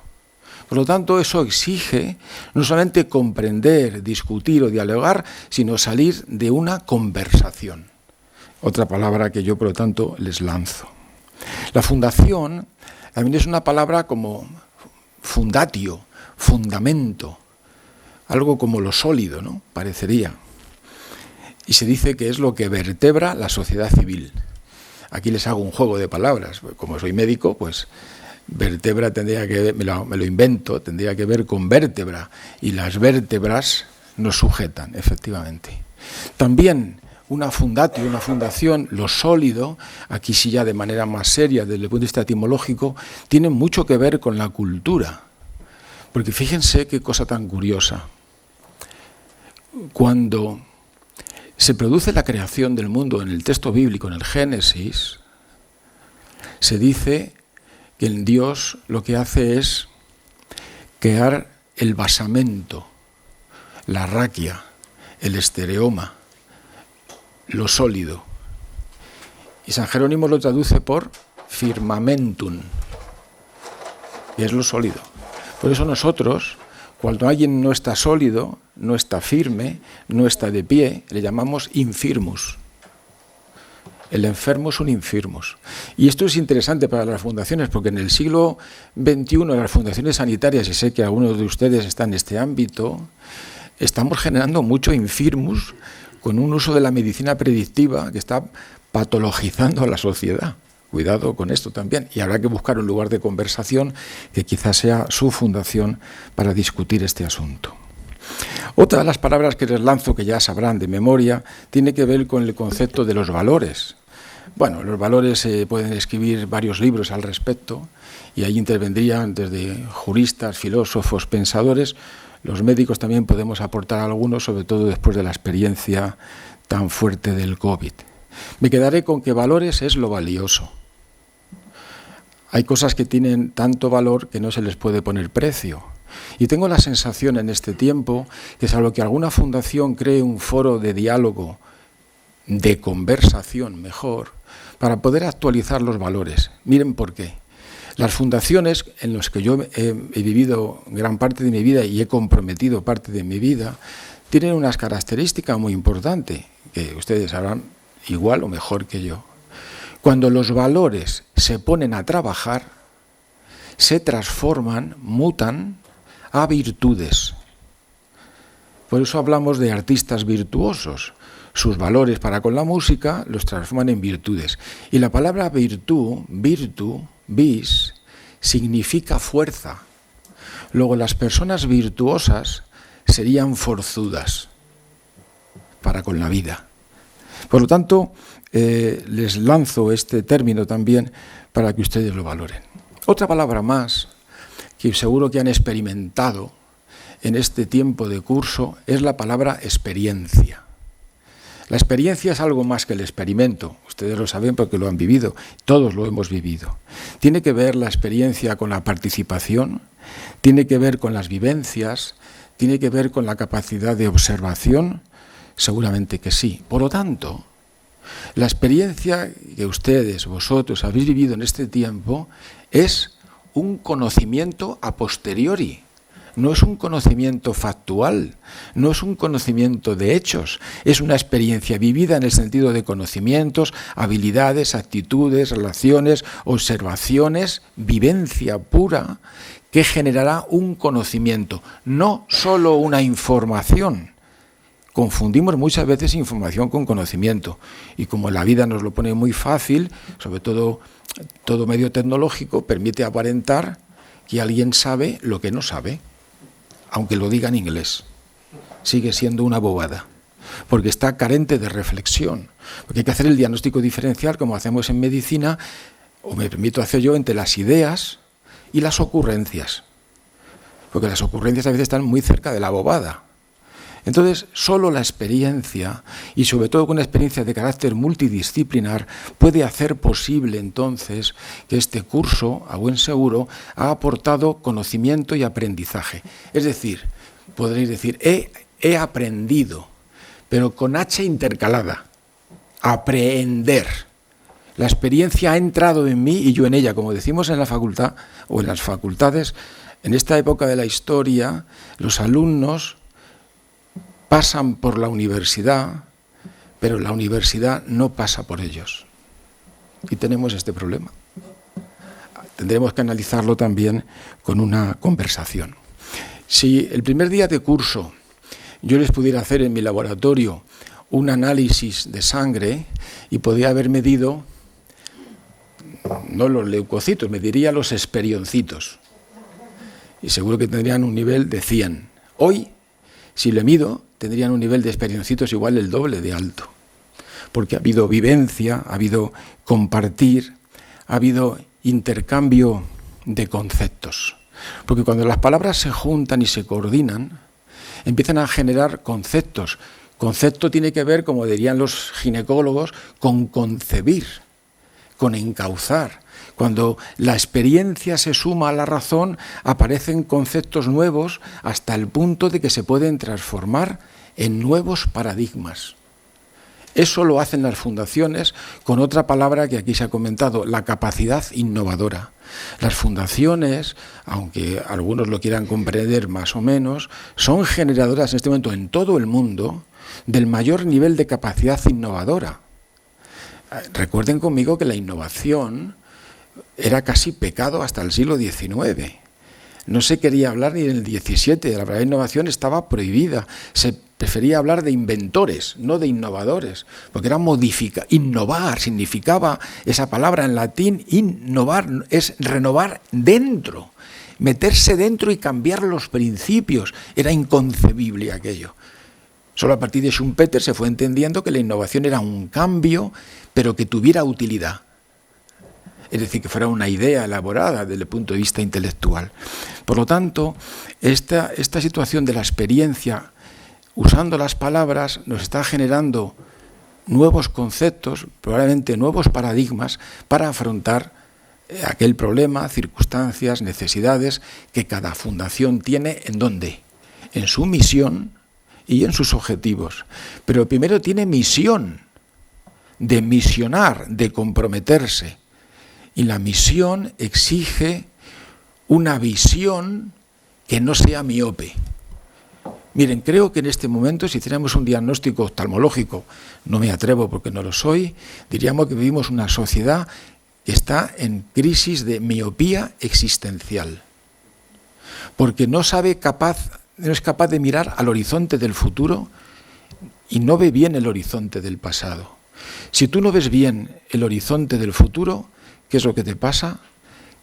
Por lo tanto, eso exige no solamente comprender, discutir o dialogar, sino salir de una conversación. Otra palabra que yo, por lo tanto, les lanzo. La fundación también es una palabra como fundatio, fundamento, algo como lo sólido, ¿no? Parecería. Y se dice que es lo que vertebra la sociedad civil. Aquí les hago un juego de palabras. Como soy médico, pues vértebra tendría que me lo invento, tendría que ver con vértebra. Y las vértebras nos sujetan, efectivamente. También una fundatio, una fundación, lo sólido, aquí sí ya de manera más seria desde el punto de vista etimológico, tiene mucho que ver con la cultura. Porque fíjense qué cosa tan curiosa. Cuando se produce la creación del mundo en el texto bíblico, en el Génesis, se dice que el Dios lo que hace es crear el basamento, la raquia, el estereoma, lo sólido. Y San Jerónimo lo traduce por firmamentum, y es lo sólido. Por eso nosotros, cuando alguien no está sólido, no está firme, no está de pie, le llamamos infirmus. El enfermo es un infirmus. Y esto es interesante para las fundaciones, porque en el siglo XXI las fundaciones sanitarias, y sé que algunos de ustedes están en este ámbito, estamos generando mucho infirmus con un uso de la medicina predictiva que está patologizando a la sociedad. Cuidado con esto también. Y habrá que buscar un lugar de conversación que quizás sea su fundación para discutir este asunto. Otra de las palabras que les lanzo, que ya sabrán de memoria, tiene que ver con el concepto de los valores. Bueno, los valores se pueden escribir varios libros al respecto y ahí intervendrían desde juristas, filósofos, pensadores. Los médicos también podemos aportar algunos, sobre todo después de la experiencia tan fuerte del COVID. Me quedaré con que valores es lo valioso. Hay cosas que tienen tanto valor que no se les puede poner precio. Y tengo la sensación en este tiempo que, salvo que alguna fundación cree un foro de diálogo, de conversación mejor, para poder actualizar los valores. Miren por qué. Las fundaciones en las que yo he vivido gran parte de mi vida y he comprometido parte de mi vida, tienen unas características muy importantes, que ustedes sabrán igual o mejor que yo. Cuando los valores se ponen a trabajar, se transforman, mutan a virtudes. Por eso hablamos de artistas virtuosos. Sus valores para con la música los transforman en virtudes. Y la palabra virtud, vis, significa fuerza. Luego las personas virtuosas serían forzudas para con la vida. Por lo tanto, les lanzo este término también para que ustedes lo valoren. Otra palabra más que seguro que han experimentado en este tiempo de curso es la palabra experiencia. La experiencia es algo más que el experimento. Ustedes lo saben porque lo han vivido. Todos lo hemos vivido. Tiene que ver la experiencia con la participación, tiene que ver con las vivencias, tiene que ver con la capacidad de observación. Seguramente que sí. Por lo tanto, la experiencia que ustedes, vosotros, habéis vivido en este tiempo es un conocimiento a posteriori. No es un conocimiento factual, no es un conocimiento de hechos, es una experiencia vivida en el sentido de conocimientos, habilidades, actitudes, relaciones, observaciones, vivencia pura que generará un conocimiento, no solo una información. Confundimos muchas veces información con conocimiento y como la vida nos lo pone muy fácil, sobre todo medio tecnológico, permite aparentar que alguien sabe lo que no sabe. Aunque lo diga en inglés, sigue siendo una bobada. porque está carente de reflexión. Porque hay que hacer el diagnóstico diferencial, como hacemos en medicina, o me permito hacer yo, entre las ideas y las ocurrencias. Porque las ocurrencias a veces están muy cerca de la bobada. Entonces, solo la experiencia, y sobre todo con una experiencia de carácter multidisciplinar, puede hacer posible entonces que este curso, a buen seguro, ha aportado conocimiento y aprendizaje. Es decir, podréis decir, he aprendido, pero con H intercalada, aprender. La experiencia ha entrado en mí y yo en ella, como decimos en la facultad o en las facultades. En esta época de la historia, los alumnos pasan por la universidad, pero la universidad no pasa por ellos. Y tenemos este problema. Tendremos que analizarlo también con una conversación. Si el primer día de curso yo les pudiera hacer en mi laboratorio un análisis de sangre y podía haber medido, no los leucocitos, mediría los esperioncitos. Y seguro que tendrían un nivel de 100. Hoy, si le mido, tendrían un nivel de esperioncitos igual el doble de alto. Porque ha habido vivencia, ha habido compartir, ha habido intercambio de conceptos. Porque cuando las palabras se juntan y se coordinan, empiezan a generar conceptos. Concepto tiene que ver, como dirían los ginecólogos, con concebir, con encauzar. Cuando la experiencia se suma a la razón, aparecen conceptos nuevos hasta el punto de que se pueden transformar en nuevos paradigmas. Eso lo hacen las fundaciones con otra palabra que aquí se ha comentado, la capacidad innovadora. Las fundaciones, aunque algunos lo quieran comprender más o menos, son generadoras en este momento en todo el mundo del mayor nivel de capacidad innovadora. Recuerden conmigo que la innovación era casi pecado hasta el siglo XIX. No se quería hablar ni en el XVII, la palabra innovación estaba prohibida. Se prefería hablar de inventores, no de innovadores, porque era innovar, significaba esa palabra en latín, innovar, es renovar dentro, meterse dentro y cambiar los principios. Era inconcebible aquello. Solo a partir de Schumpeter se fue entendiendo que la innovación era un cambio, pero que tuviera utilidad. Es decir, que fuera una idea elaborada desde el punto de vista intelectual. Por lo tanto, esta situación de la experiencia, usando las palabras, nos está generando nuevos conceptos, probablemente nuevos paradigmas, para afrontar aquel problema, circunstancias, necesidades que cada fundación tiene. ¿En dónde? En su misión y en sus objetivos. Pero primero tiene misión, de misionar, de comprometerse. Y la misión exige una visión que no sea miope. Miren, creo que en este momento, si hiciéramos un diagnóstico oftalmológico, no me atrevo porque no lo soy, diríamos que vivimos una sociedad que está en crisis de miopía existencial. Porque no es capaz de mirar al horizonte del futuro y no ve bien el horizonte del pasado. Si tú no ves bien el horizonte del futuro, ¿qué es lo que te pasa?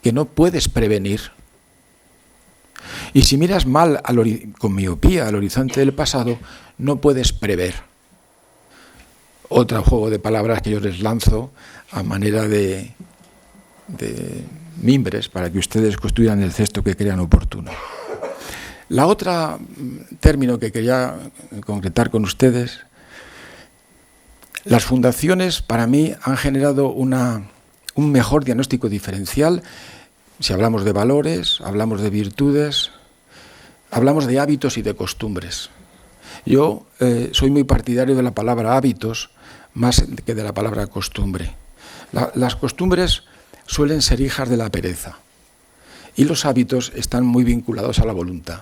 Que no puedes prevenir. Y si miras mal con miopía al horizonte del pasado, no puedes prever. Otro juego de palabras que yo les lanzo a manera de mimbres para que ustedes construyan el cesto que crean oportuno. La otra término que quería concretar con ustedes, las fundaciones para mí han generado un mejor diagnóstico diferencial. Si hablamos de valores, hablamos de virtudes, hablamos de hábitos y de costumbres. Yo soy muy partidario de la palabra hábitos más que de la palabra costumbre. Las costumbres suelen ser hijas de la pereza y los hábitos están muy vinculados a la voluntad.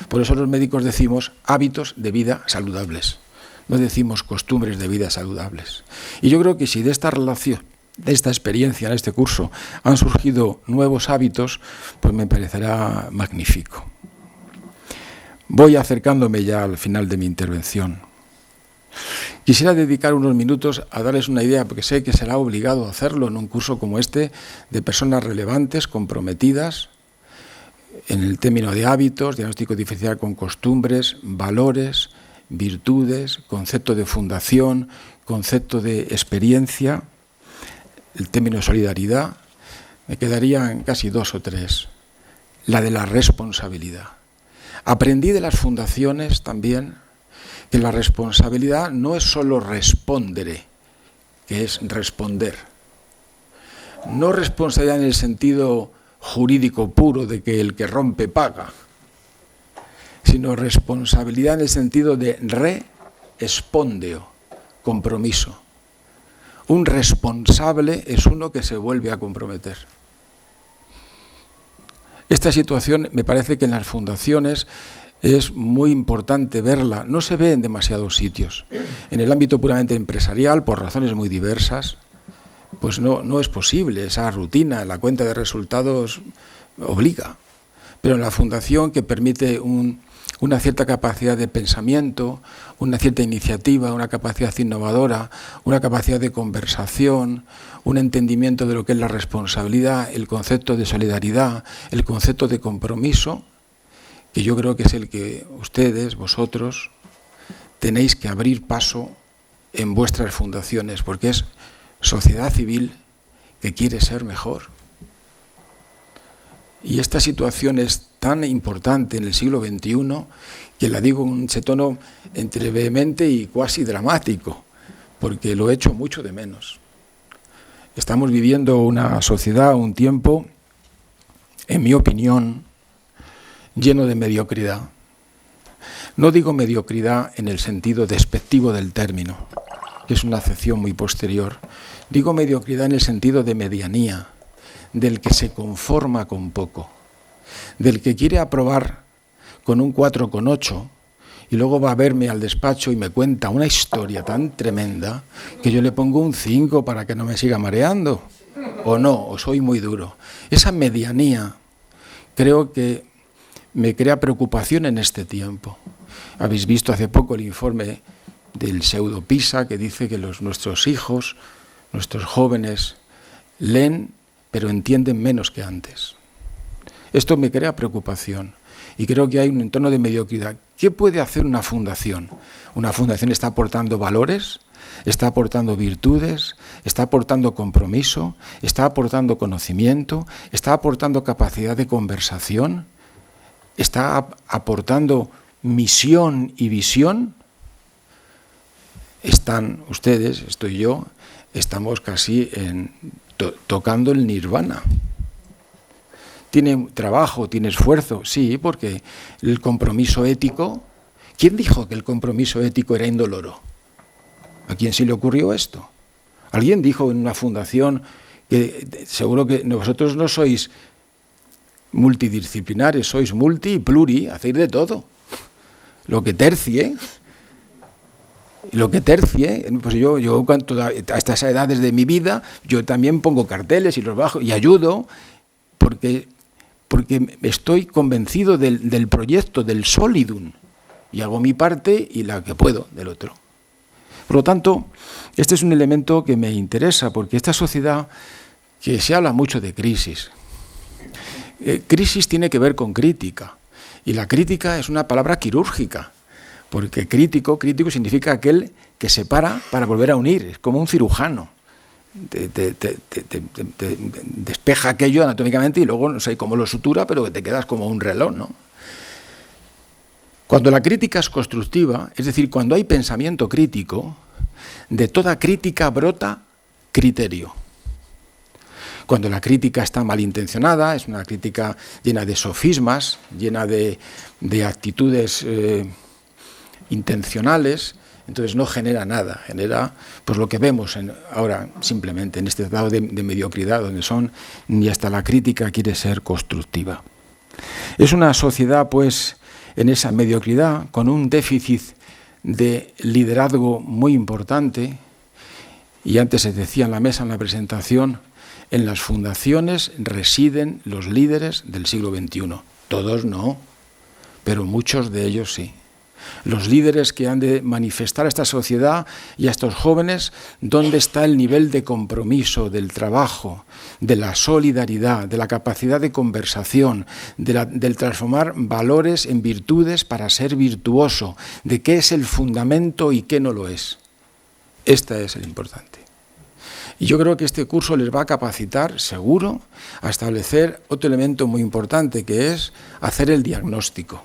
Por eso los médicos decimos hábitos de vida saludables, no decimos costumbres de vida saludables. Y yo creo que si de esta relación, de esta experiencia en este curso han surgido nuevos hábitos, pues me parecerá magnífico. Voy acercándome ya al final de mi intervención. Quisiera dedicar unos minutos a darles una idea, porque sé que será obligado a hacerlo en un curso como este, de personas relevantes, comprometidas, en el término de hábitos, diagnóstico diferencial con costumbres, valores virtudes, concepto de fundación, concepto de experiencia, el término solidaridad. Me quedarían casi 2 o 3. La de la responsabilidad. Aprendí de las fundaciones también que la responsabilidad no es solo respondere, que es responder. No responsabilidad en el sentido jurídico puro de que el que rompe paga, sino responsabilidad en el sentido de respondeo, compromiso. Un responsable es uno que se vuelve a comprometer. Esta situación me parece que en las fundaciones es muy importante verla. No se ve en demasiados sitios. En el ámbito puramente empresarial, por razones muy diversas, pues no es posible. Esa rutina, la cuenta de resultados obliga. Pero en la fundación, que permite una cierta capacidad de pensamiento, una cierta iniciativa, una capacidad innovadora, una capacidad de conversación, un entendimiento de lo que es la responsabilidad, el concepto de solidaridad, el concepto de compromiso, que yo creo que es el que ustedes, vosotros, tenéis que abrir paso en vuestras fundaciones, porque es sociedad civil que quiere ser mejor. Y esta situación es tan importante en el siglo XXI que la digo en ese tono entre vehemente y cuasi dramático, porque lo echo mucho de menos. Estamos viviendo una sociedad, un tiempo, en mi opinión, lleno de mediocridad. No digo mediocridad en el sentido despectivo del término, que es una acepción muy posterior. Digo mediocridad en el sentido de medianía, del que se conforma con poco, del que quiere aprobar con un 4,8 y luego va a verme al despacho y me cuenta una historia tan tremenda que yo le pongo un 5 para que no me siga mareando, o no, o soy muy duro. Esa medianía creo que me crea preocupación en este tiempo. Habéis visto hace poco el informe del pseudo PISA que dice que nuestros hijos, nuestros jóvenes, leen pero entienden menos que antes. Esto me crea preocupación y creo que hay un entorno de mediocridad. ¿Qué puede hacer una fundación? Una fundación está aportando valores, está aportando virtudes, está aportando compromiso, está aportando conocimiento, está aportando capacidad de conversación, está aportando misión y visión. Están ustedes, estoy yo, estamos casi tocando el nirvana. ¿Tiene trabajo, tiene esfuerzo? Sí, porque el compromiso ético... ¿Quién dijo que el compromiso ético era indoloro? ¿A quién se le ocurrió esto? Alguien dijo en una fundación que seguro que vosotros no sois multidisciplinares, sois multi y pluri, hacéis de todo. Lo que tercie, pues yo a estas edades de mi vida, yo también pongo carteles y los bajo y ayudo, porque estoy convencido del proyecto, del solidum, y hago mi parte y la que puedo del otro. Por lo tanto, este es un elemento que me interesa, porque esta sociedad, que se habla mucho de crisis, crisis tiene que ver con crítica, y la crítica es una palabra quirúrgica, porque crítico significa aquel que separa para volver a unir, es como un cirujano. Te despeja aquello anatómicamente y luego no sé cómo lo sutura, pero que te quedas como un reloj, ¿no? Cuando la crítica es constructiva, es decir, cuando hay pensamiento crítico, de toda crítica brota criterio. Cuando la crítica está malintencionada, es una crítica llena de sofismas, llena de actitudes intencionales, entonces no genera nada, genera pues lo que vemos ahora simplemente en este estado de mediocridad, donde ni hasta la crítica quiere ser constructiva. Es una sociedad pues en esa mediocridad, con un déficit de liderazgo muy importante, y antes se decía en la mesa, en la presentación, en las fundaciones residen los líderes del siglo XXI. Todos no, pero muchos de ellos sí. Los líderes que han de manifestar a esta sociedad y a estos jóvenes dónde está el nivel de compromiso, del trabajo, de la solidaridad, de la capacidad de conversación, del transformar valores en virtudes para ser virtuoso, de qué es el fundamento y qué no lo es. Este es el importante. Y yo creo que este curso les va a capacitar, seguro, a establecer otro elemento muy importante, que es hacer el diagnóstico.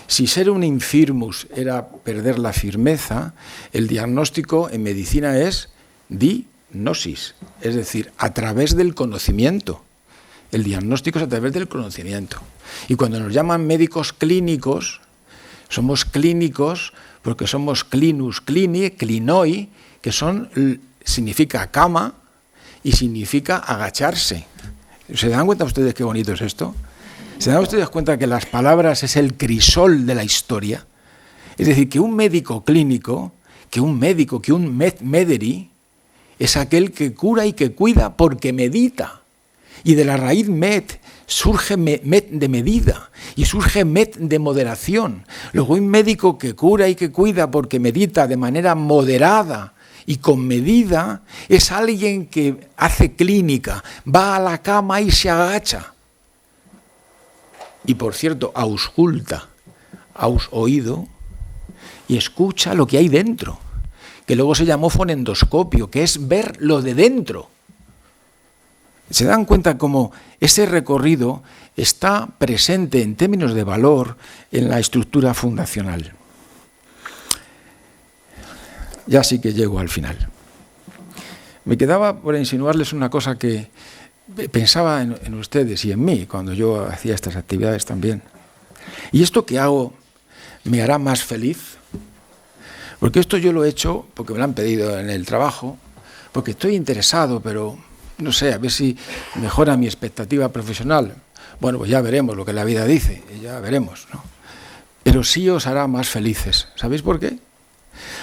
Si ser un infirmus era perder la firmeza, el diagnóstico en medicina es dignosis, es decir, a través del conocimiento. El diagnóstico es a través del conocimiento. Y cuando nos llaman médicos clínicos, somos clínicos porque somos clinus, clini, clinoi, que significa cama y significa agacharse. ¿Se dan cuenta ustedes qué bonito es esto? ¿Se dan ustedes cuenta que las palabras es el crisol de la historia? Es decir, que un médico clínico, que un mederi, es aquel que cura y que cuida porque medita. Y de la raíz met surge met de medida y surge met de moderación. Luego un médico que cura y que cuida porque medita de manera moderada y con medida es alguien que hace clínica, va a la cama y se agacha. Y por cierto, ausculta, oído, y escucha lo que hay dentro, que luego se llamó fonendoscopio, que es ver lo de dentro. ¿Se dan cuenta cómo ese recorrido está presente en términos de valor en la estructura fundacional? Ya sí que llego al final. Me quedaba por insinuarles una cosa que pensaba en ustedes y en mí cuando yo hacía estas actividades también. ¿Y esto que hago me hará más feliz? Porque esto yo lo he hecho porque me lo han pedido en el trabajo, porque estoy interesado, pero no sé, a ver si mejora mi expectativa profesional. Bueno, pues ya veremos lo que la vida dice, ya veremos, ¿no? Pero sí os hará más felices. ¿Sabéis por qué?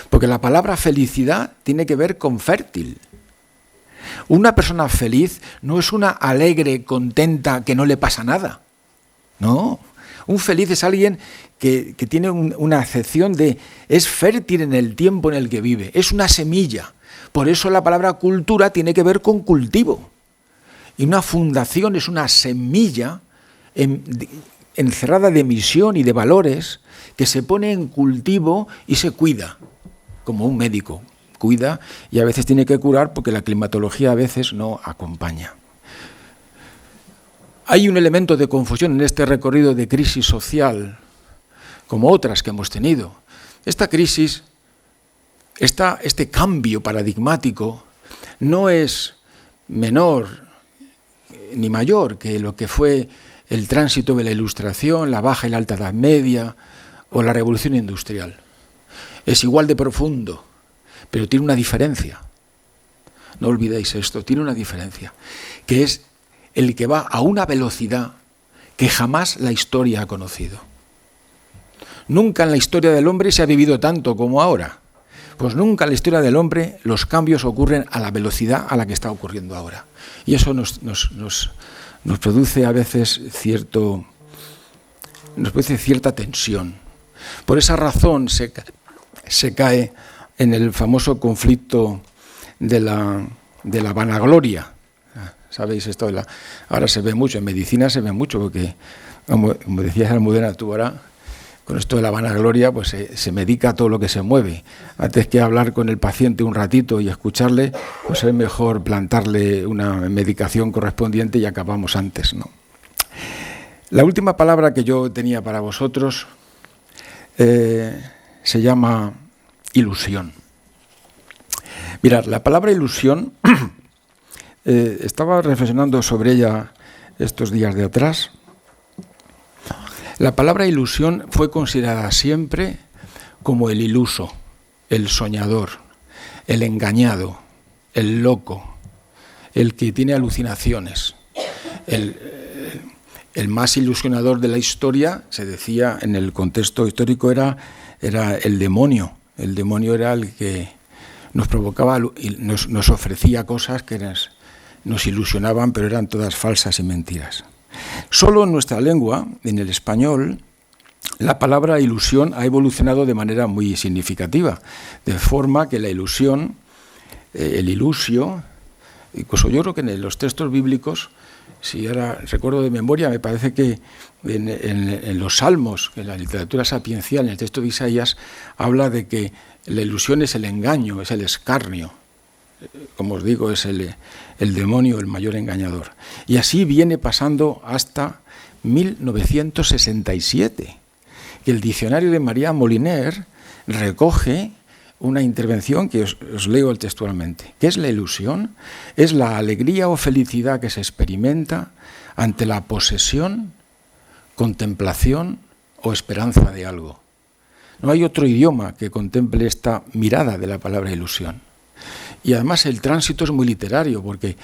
Porque la palabra felicidad tiene que ver con fértil. Una persona feliz no es una alegre, contenta, que no le pasa nada. No, un feliz es alguien que tiene una acepción de, es fértil en el tiempo en el que vive, es una semilla. Por eso la palabra cultura tiene que ver con cultivo. Y una fundación es una semilla encerrada de misión y de valores que se pone en cultivo y se cuida, como un médico cuida y a veces tiene que curar porque la climatología a veces no acompaña. Hay un elemento de confusión en este recorrido de crisis social, como otras que hemos tenido. Esta crisis, este cambio paradigmático, no es menor ni mayor que lo que fue el tránsito de la Ilustración, la Baja y la Alta Edad Media o la Revolución Industrial. Es igual de profundo, pero tiene una diferencia. No olvidéis esto, tiene una diferencia, que es el que va a una velocidad que jamás la historia ha conocido. Nunca en la historia del hombre se ha vivido tanto como ahora. Pues nunca en la historia del hombre los cambios ocurren a la velocidad a la que está ocurriendo ahora. Y eso nos produce a veces cierta tensión. Por esa razón se cae en el famoso conflicto de la vanagloria. ¿Sabéis esto? Ahora se ve mucho, en medicina se ve mucho, porque, como decías Almudena, tú ahora, con esto de la vanagloria, pues se medica todo lo que se mueve. Antes que hablar con el paciente un ratito y escucharle, pues es mejor plantarle una medicación correspondiente y acabamos antes, ¿no? La última palabra que yo tenía para vosotros se llama ilusión. Mirad, la palabra ilusión, estaba reflexionando sobre ella estos días de atrás. La palabra ilusión fue considerada siempre como el iluso, el soñador, el engañado, el loco, el que tiene alucinaciones. El más ilusionador de la historia, se decía en el contexto histórico, era el demonio. El demonio era el que nos provocaba, nos ofrecía cosas que nos ilusionaban, pero eran todas falsas y mentiras. Solo en nuestra lengua, en el español, la palabra ilusión ha evolucionado de manera muy significativa, de forma que la ilusión, el ilusio, incluso yo creo que en los textos bíblicos, si ahora recuerdo de memoria, me parece que en los Salmos, en la literatura sapiencial, en el texto de Isaías, habla de que la ilusión es el engaño, es el escarnio. Como os digo, es el demonio el mayor engañador. Y así viene pasando hasta 1967, que el diccionario de María Moliner recoge una intervención que os leo textualmente. ¿Qué es la ilusión? Es la alegría o felicidad que se experimenta ante la posesión, contemplación o esperanza de algo. No hay otro idioma que contemple esta mirada de la palabra ilusión. Y además el tránsito es muy literario, porque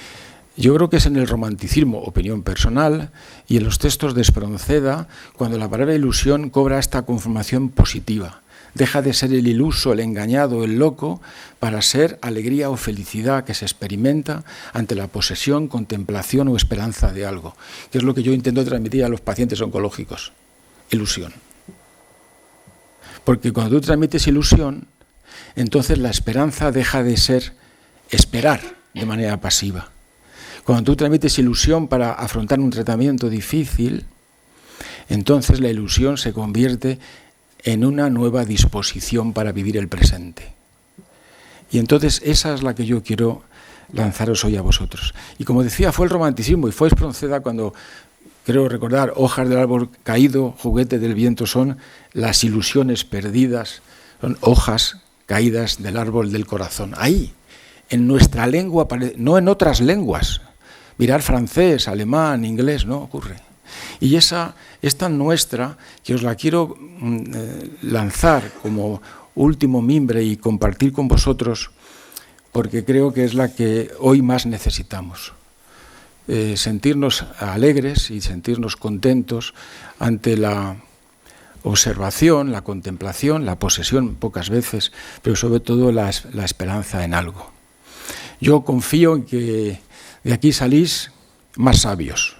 yo creo que es en el romanticismo, opinión personal, y en los textos de Espronceda, cuando la palabra ilusión cobra esta conformación positiva. Deja de ser el iluso, el engañado, el loco, para ser alegría o felicidad que se experimenta ante la posesión, contemplación o esperanza de algo, que es lo que yo intento transmitir a los pacientes oncológicos. Ilusión. Porque cuando tú transmites ilusión, entonces la esperanza deja de ser esperar de manera pasiva. Cuando tú transmites ilusión para afrontar un tratamiento difícil, entonces la ilusión se convierte en una nueva disposición para vivir el presente. Y entonces esa es la que yo quiero lanzaros hoy a vosotros. Y como decía, fue el romanticismo y fue Espronceda cuando, creo recordar, hojas del árbol caído, juguete del viento son las ilusiones perdidas, son hojas caídas del árbol del corazón. Ahí, en nuestra lengua, no en otras lenguas. Mirar francés, alemán, inglés, no ocurre. Y esa es tan nuestra que os la quiero lanzar como último mimbre y compartir con vosotros, porque creo que es la que hoy más necesitamos. Sentirnos alegres y sentirnos contentos ante la observación, la contemplación, la posesión pocas veces, pero sobre todo la esperanza en algo. Yo confío en que de aquí salís más sabios,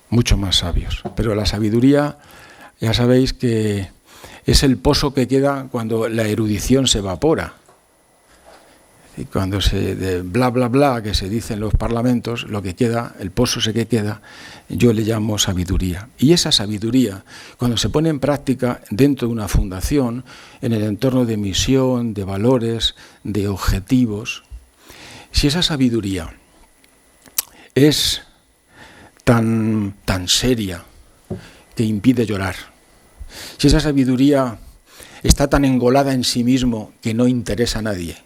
mucho más sabios, pero la sabiduría, ya sabéis que es el pozo que queda cuando la erudición se evapora. Y cuando de bla, bla, bla, que se dice en los parlamentos, lo que queda, el pozo ese que queda, yo le llamo sabiduría. Y esa sabiduría, cuando se pone en práctica dentro de una fundación, en el entorno de misión, de valores, de objetivos, si esa sabiduría es tan seria que impide llorar, si esa sabiduría está tan engolada en sí mismo que no interesa a nadie,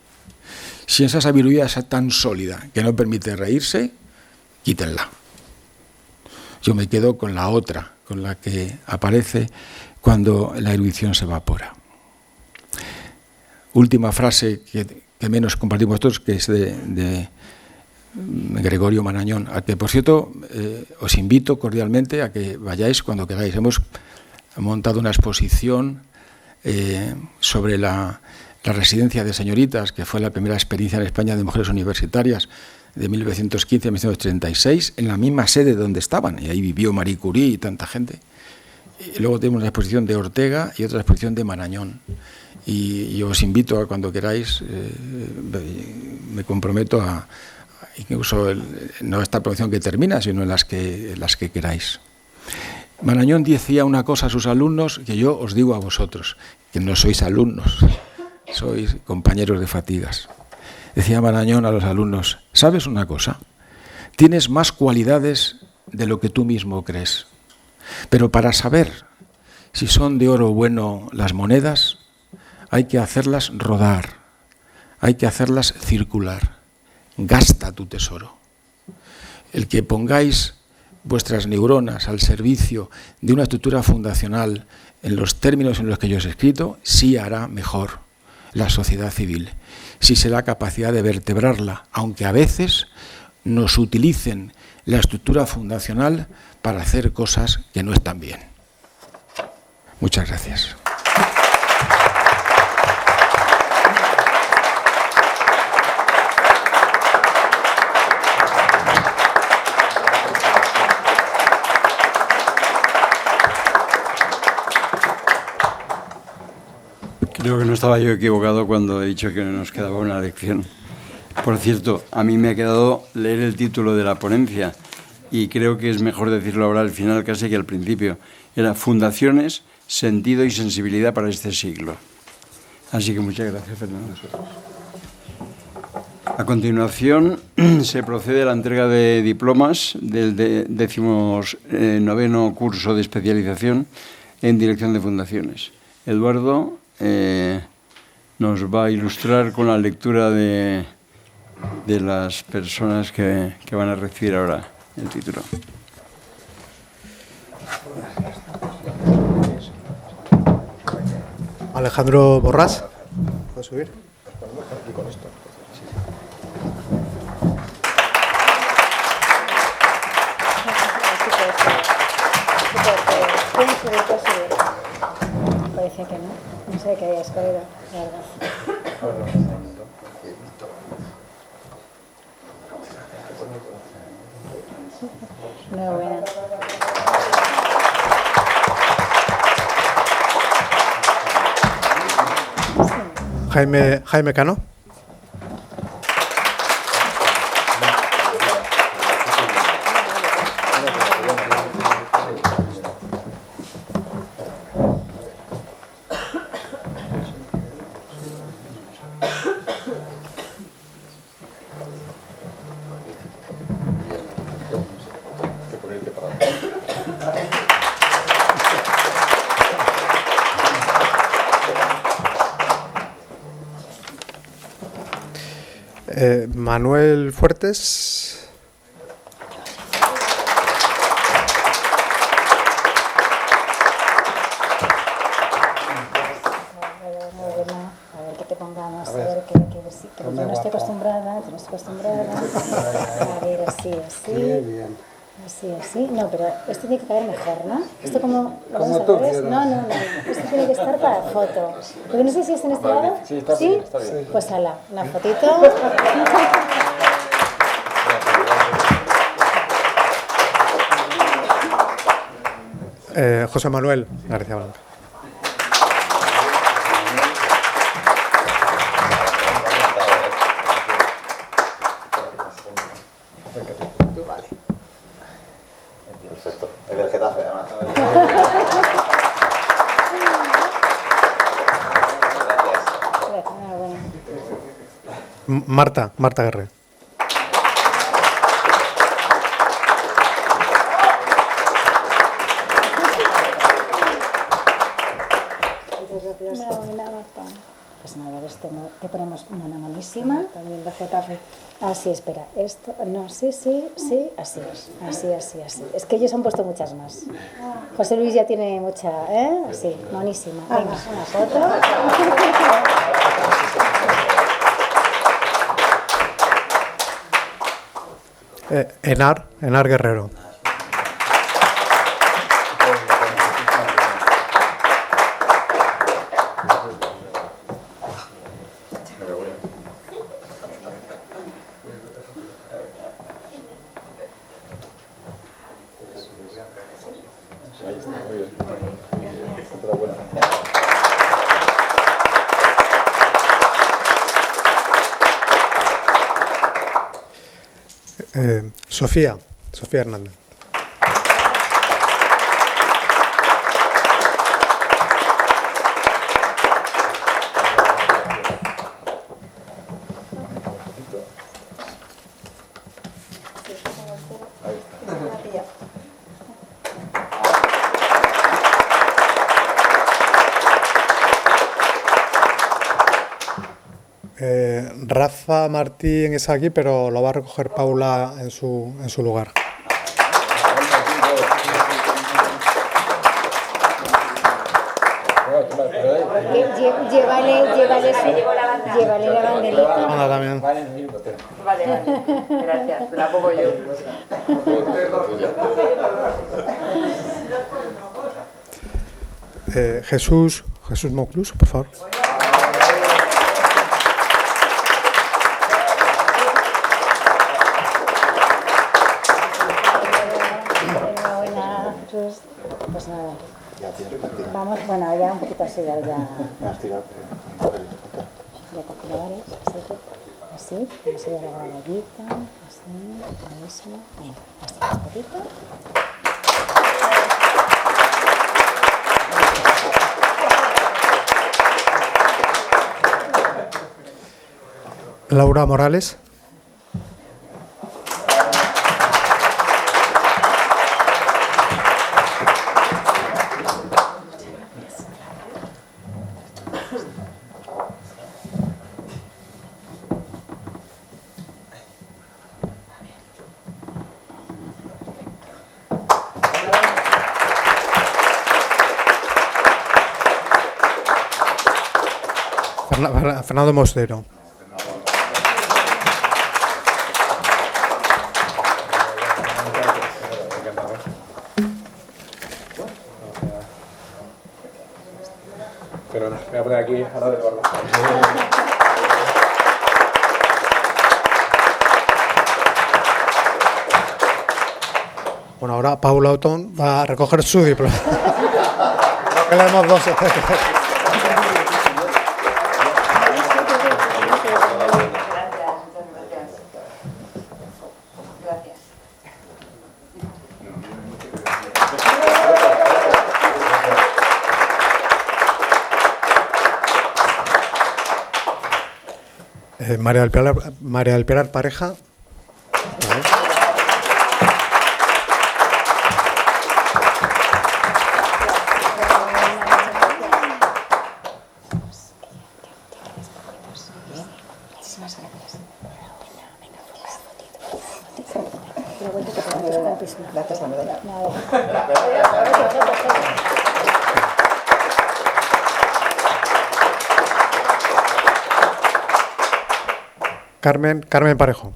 si esa sabiduría es tan sólida que no permite reírse, quítenla. Yo me quedo con la otra, con la que aparece cuando la erudición se evapora. Última frase que menos compartimos todos, que es de Gregorio Marañón, a que, por cierto, os invito cordialmente a que vayáis cuando queráis. Hemos montado una exposición sobre la residencia de señoritas, que fue la primera experiencia en España de mujeres universitarias de 1915 a 1936, en la misma sede donde estaban, y ahí vivió Marie Curie y tanta gente. Y luego tenemos una exposición de Ortega y otra exposición de Marañón. Y os invito a cuando queráis, me comprometo a incluso no esta promoción que termina, sino en las que queráis. Marañón decía una cosa a sus alumnos que yo os digo a vosotros, que no sois alumnos, sois compañeros de fatigas. Decía Marañón a los alumnos: ¿sabes una cosa? Tienes más cualidades de lo que tú mismo crees, pero para saber si son de oro bueno las monedas, hay que hacerlas rodar, hay que hacerlas circular. Gasta tu tesoro. El que pongáis vuestras neuronas al servicio de una estructura fundacional en los términos en los que yo os he escrito, sí hará mejor la sociedad civil, sí será capacidad de vertebrarla, aunque a veces nos utilicen la estructura fundacional para hacer cosas que no están bien. Muchas gracias. Creo que no estaba yo equivocado cuando he dicho que nos quedaba una lección. Por cierto, a mí me ha quedado leer el título de la ponencia y creo que es mejor decirlo ahora al final casi que al principio. Era Fundaciones, sentido y sensibilidad para este siglo. Así que muchas gracias, Fernando. A continuación se procede a la entrega de diplomas del 19º curso de especialización en dirección de fundaciones. Eduardo nos va a ilustrar con la lectura de las personas que van a recibir ahora el título. Alejandro Borrás, ¿puedes subir? Parece que no. No sé qué había escogido, la verdad. Enhorabuena. Jaime Cano. Manuel Fuertes. A ver qué te pongamos, a ver que yo no estoy acostumbrada, A ver, así. Así. No, pero esto tiene que caer mejor, ¿no? Esto como tú quieras. No. Esto tiene que estar para foto. Porque no sé si está en este lado. Sí, está bien. Pues ala, una fotito. José Manuel García Blanca. Perfecto. Es del Getafe, además. Marta Guerrero. Pues nada, esto no, te ponemos una manísima. También de Getafe. Así, espera, esto, no, sí, así es. Es que ellos han puesto muchas más. José Luis ya tiene mucha, Así, monísima. Venga, una foto. Enar Guerrero. Sofía Hernández. Rafa Martín está aquí, pero lo va a recoger Paula en su lugar. Llévale la banderita. Anda también. Vale, gracias. La pongo yo. Jesús Moclus, por favor. Pues nada. Vamos, bueno, ya un poquito así, ya. Ya calculadores, así, vamos a ir a la rayita, así, eso, ahí, así, un poquito. Laura Morales. Fernando Mostero. Pero no, voy a poner aquí a la de Eduardo. Bueno, ahora Paula Otón va a recoger su diploma. Creo que le damos dos. María del Pilar Pareja. Gracias, Manuela. Carmen Parejo.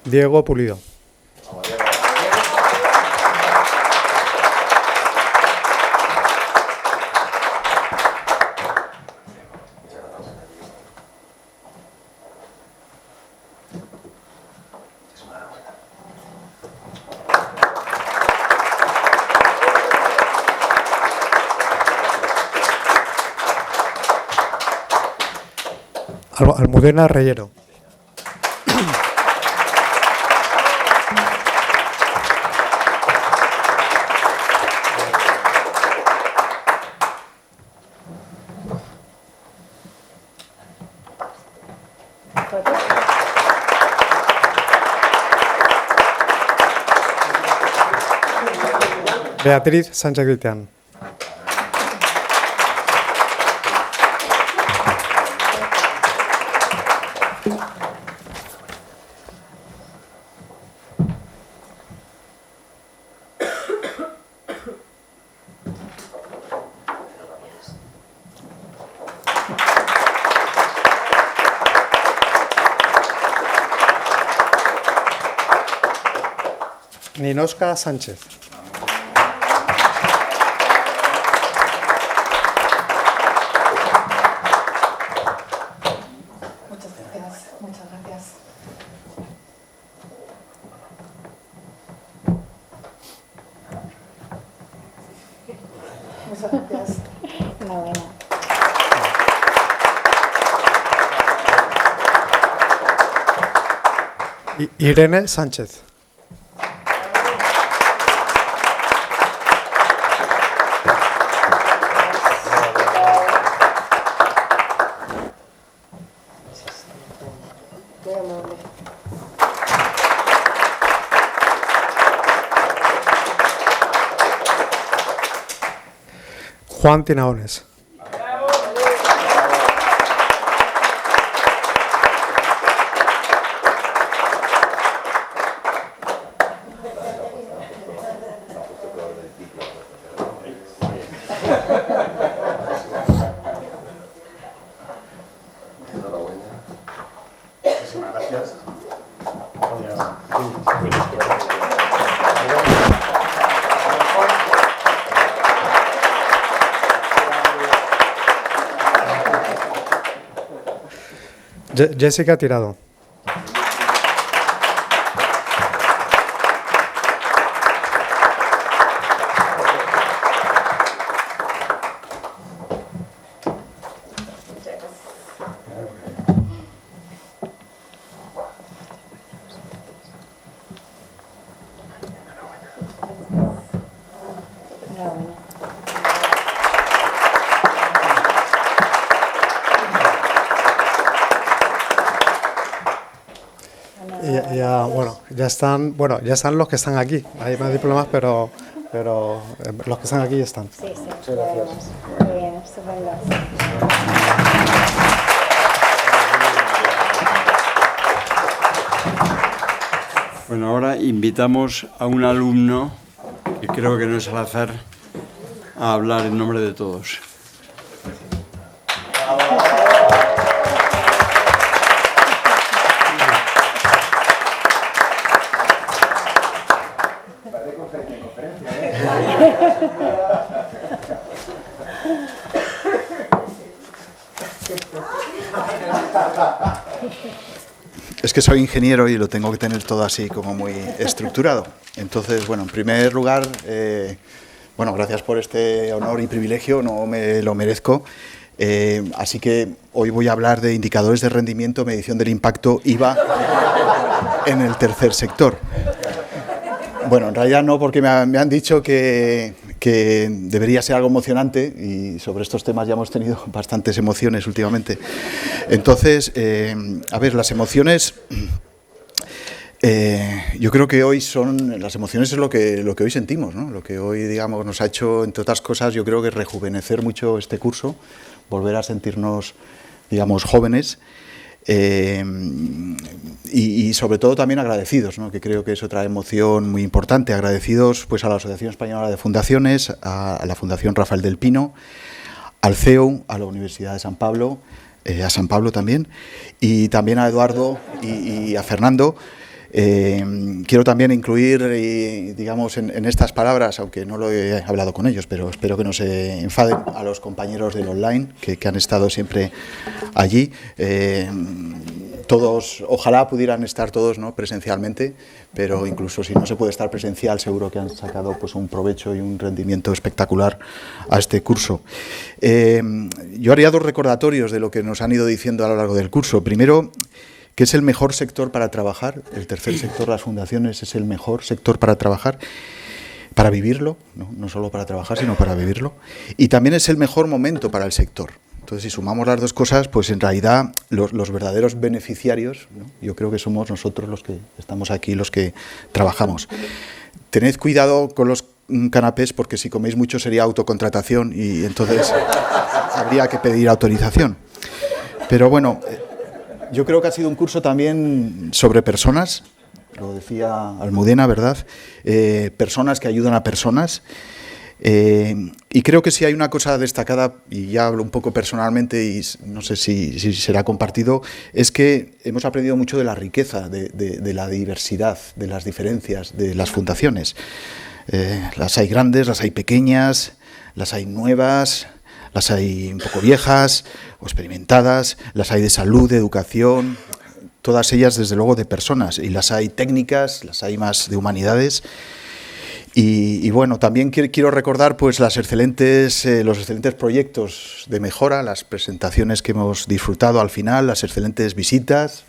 Diego Pulido. Almudena Reyero. Beatriz Sánchez Gritián. Ninoska Sánchez. Muchas gracias. Muchas gracias. Enhorabuena. Irene Sánchez. Juan Tinaones. Muchísimas gracias. Jessica Tirado. Ya están los que están aquí. Hay más diplomas, pero los que están aquí ya están. Sí, sí. Muchas gracias. Muy bien, estupendo. Bueno, ahora invitamos a un alumno, que creo que no es al azar, a hablar en nombre de todos. Es que soy ingeniero y lo tengo que tener todo así como muy estructurado. Entonces, bueno, en primer lugar, gracias por este honor y privilegio, no me lo merezco. Así que hoy voy a hablar de indicadores de rendimiento, medición del impacto IVA en el tercer sector. Bueno, en realidad no, porque me han dicho que debería ser algo emocionante y sobre estos temas ya hemos tenido bastantes emociones últimamente. Entonces, las emociones, yo creo que hoy las emociones es lo que hoy sentimos, ¿no? Lo que hoy, digamos, nos ha hecho, entre otras cosas, yo creo que rejuvenecer mucho este curso, volver a sentirnos, digamos, jóvenes. Y sobre todo también agradecidos, ¿no? Que creo que es otra emoción muy importante, agradecidos pues a la Asociación Española de Fundaciones, a la Fundación Rafael del Pino, al CEU, a la Universidad de San Pablo, a San Pablo también, y también a Eduardo y a Fernando. Quiero también incluir, digamos, en estas palabras, aunque no lo he hablado con ellos, pero espero que no se enfaden, a los compañeros del online que han estado siempre allí. Todos, ojalá pudieran estar todos, ¿no?, presencialmente, pero incluso si no se puede estar presencial, seguro que han sacado pues un provecho y un rendimiento espectacular a este curso. Yo haría dos recordatorios de lo que nos han ido diciendo a lo largo del curso. Primero, que es el mejor sector para trabajar, el tercer sector, las fundaciones, es el mejor sector para trabajar, para vivirlo, no solo para trabajar, sino para vivirlo, y también es el mejor momento para el sector. Entonces, si sumamos las dos cosas, pues en realidad los verdaderos beneficiarios, ¿no?, yo creo que somos nosotros los que estamos aquí, los que trabajamos. Tened cuidado con los canapés, porque si coméis mucho sería autocontratación y entonces habría que pedir autorización. Pero bueno, yo creo que ha sido un curso también sobre personas, lo decía Almudena, ¿verdad? Personas que ayudan a personas. Y creo que si hay una cosa destacada, y ya hablo un poco personalmente y no sé si será compartido, es que hemos aprendido mucho de la riqueza, de la diversidad, de las diferencias de las fundaciones. Las hay grandes, las hay pequeñas, las hay nuevas, las hay un poco viejas o experimentadas, las hay de salud, de educación, todas ellas desde luego de personas, y las hay técnicas, las hay más de humanidades. Y bueno, también quiero recordar pues los excelentes proyectos de mejora, las presentaciones que hemos disfrutado al final, las excelentes visitas,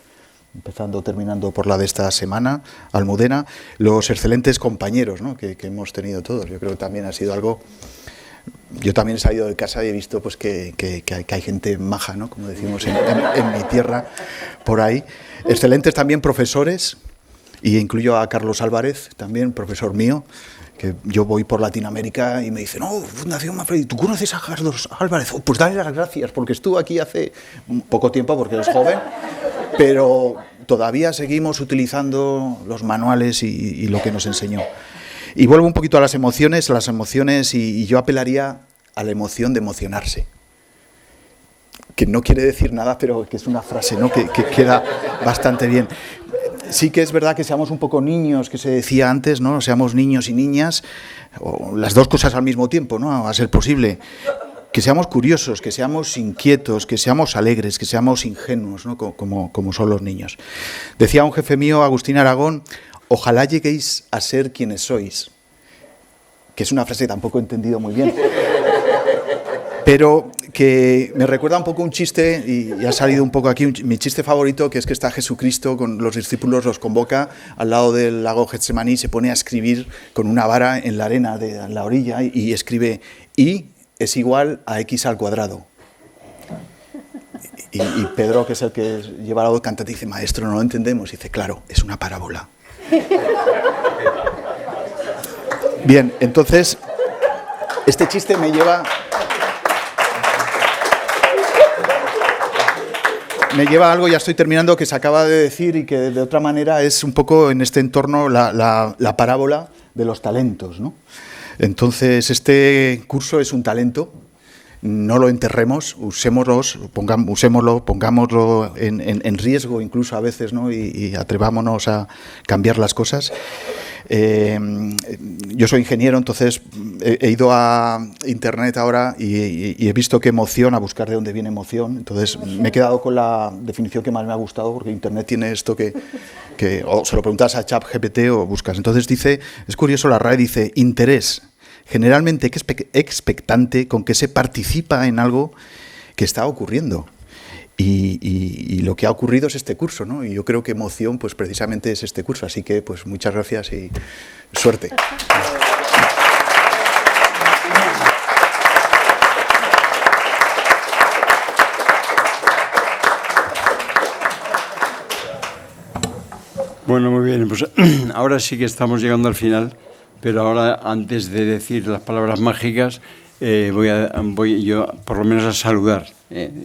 terminando por la de esta semana, Almudena, los excelentes compañeros, ¿no?, que hemos tenido todos. Yo creo que también ha sido algo. Yo también he salido de casa y he visto pues que hay gente maja, ¿no?, como decimos en mi tierra, por ahí. Excelentes también profesores, y incluyo a Carlos Álvarez, también profesor mío, que yo voy por Latinoamérica y me dice, no, Fundación Mafre, ¿tú conoces a Carlos Álvarez? Oh, pues dale las gracias, porque estuvo aquí hace poco tiempo, porque es joven, pero todavía seguimos utilizando los manuales y lo que nos enseñó. Y vuelvo un poquito a las emociones y yo apelaría a la emoción de emocionarse. que no quiere decir nada, pero que es una frase, ¿no?, que queda bastante bien. Sí que es verdad que seamos un poco niños, que se decía antes, ¿no? Seamos niños y niñas, o las dos cosas al mismo tiempo, ¿no?, a ser posible. Que seamos curiosos, que seamos inquietos, que seamos alegres, que seamos ingenuos, ¿no?, como son los niños. Decía un jefe mío, Agustín Aragón, ojalá lleguéis a ser quienes sois. Que es una frase que tampoco he entendido muy bien. Pero que me recuerda un poco un chiste, y ha salido un poco aquí, mi chiste favorito, que es que está Jesucristo con los discípulos, los convoca al lado del lago Getsemaní y se pone a escribir con una vara en la arena de la orilla y escribe Y es igual a X al cuadrado. Y Pedro, que es el que lleva la voz cantante, dice, maestro, no lo entendemos. Y dice, claro, es una parábola. Bien, entonces, este chiste me lleva a algo, ya estoy terminando, que se acaba de decir y que de otra manera es un poco en este entorno la parábola de los talentos, ¿no? Entonces, este curso es un talento, no lo enterremos, usémoslo, pongámoslo en riesgo incluso a veces, ¿no? Y atrevámonos a cambiar las cosas. Yo soy ingeniero, entonces he ido a internet ahora y he visto qué emoción, a buscar de dónde viene emoción. Entonces me he quedado con la definición que más me ha gustado, porque internet tiene esto que o se lo preguntas a ChatGPT o buscas. Entonces dice, es curioso, la RAE dice interés, generalmente expectante, con que se participa en algo que está ocurriendo. Y lo que ha ocurrido es este curso, ¿no? Y yo creo que emoción, pues precisamente es este curso. Así que, pues muchas gracias y suerte. Bueno, muy bien. Pues ahora sí que estamos llegando al final, pero ahora, antes de decir las palabras mágicas, voy yo por lo menos a saludar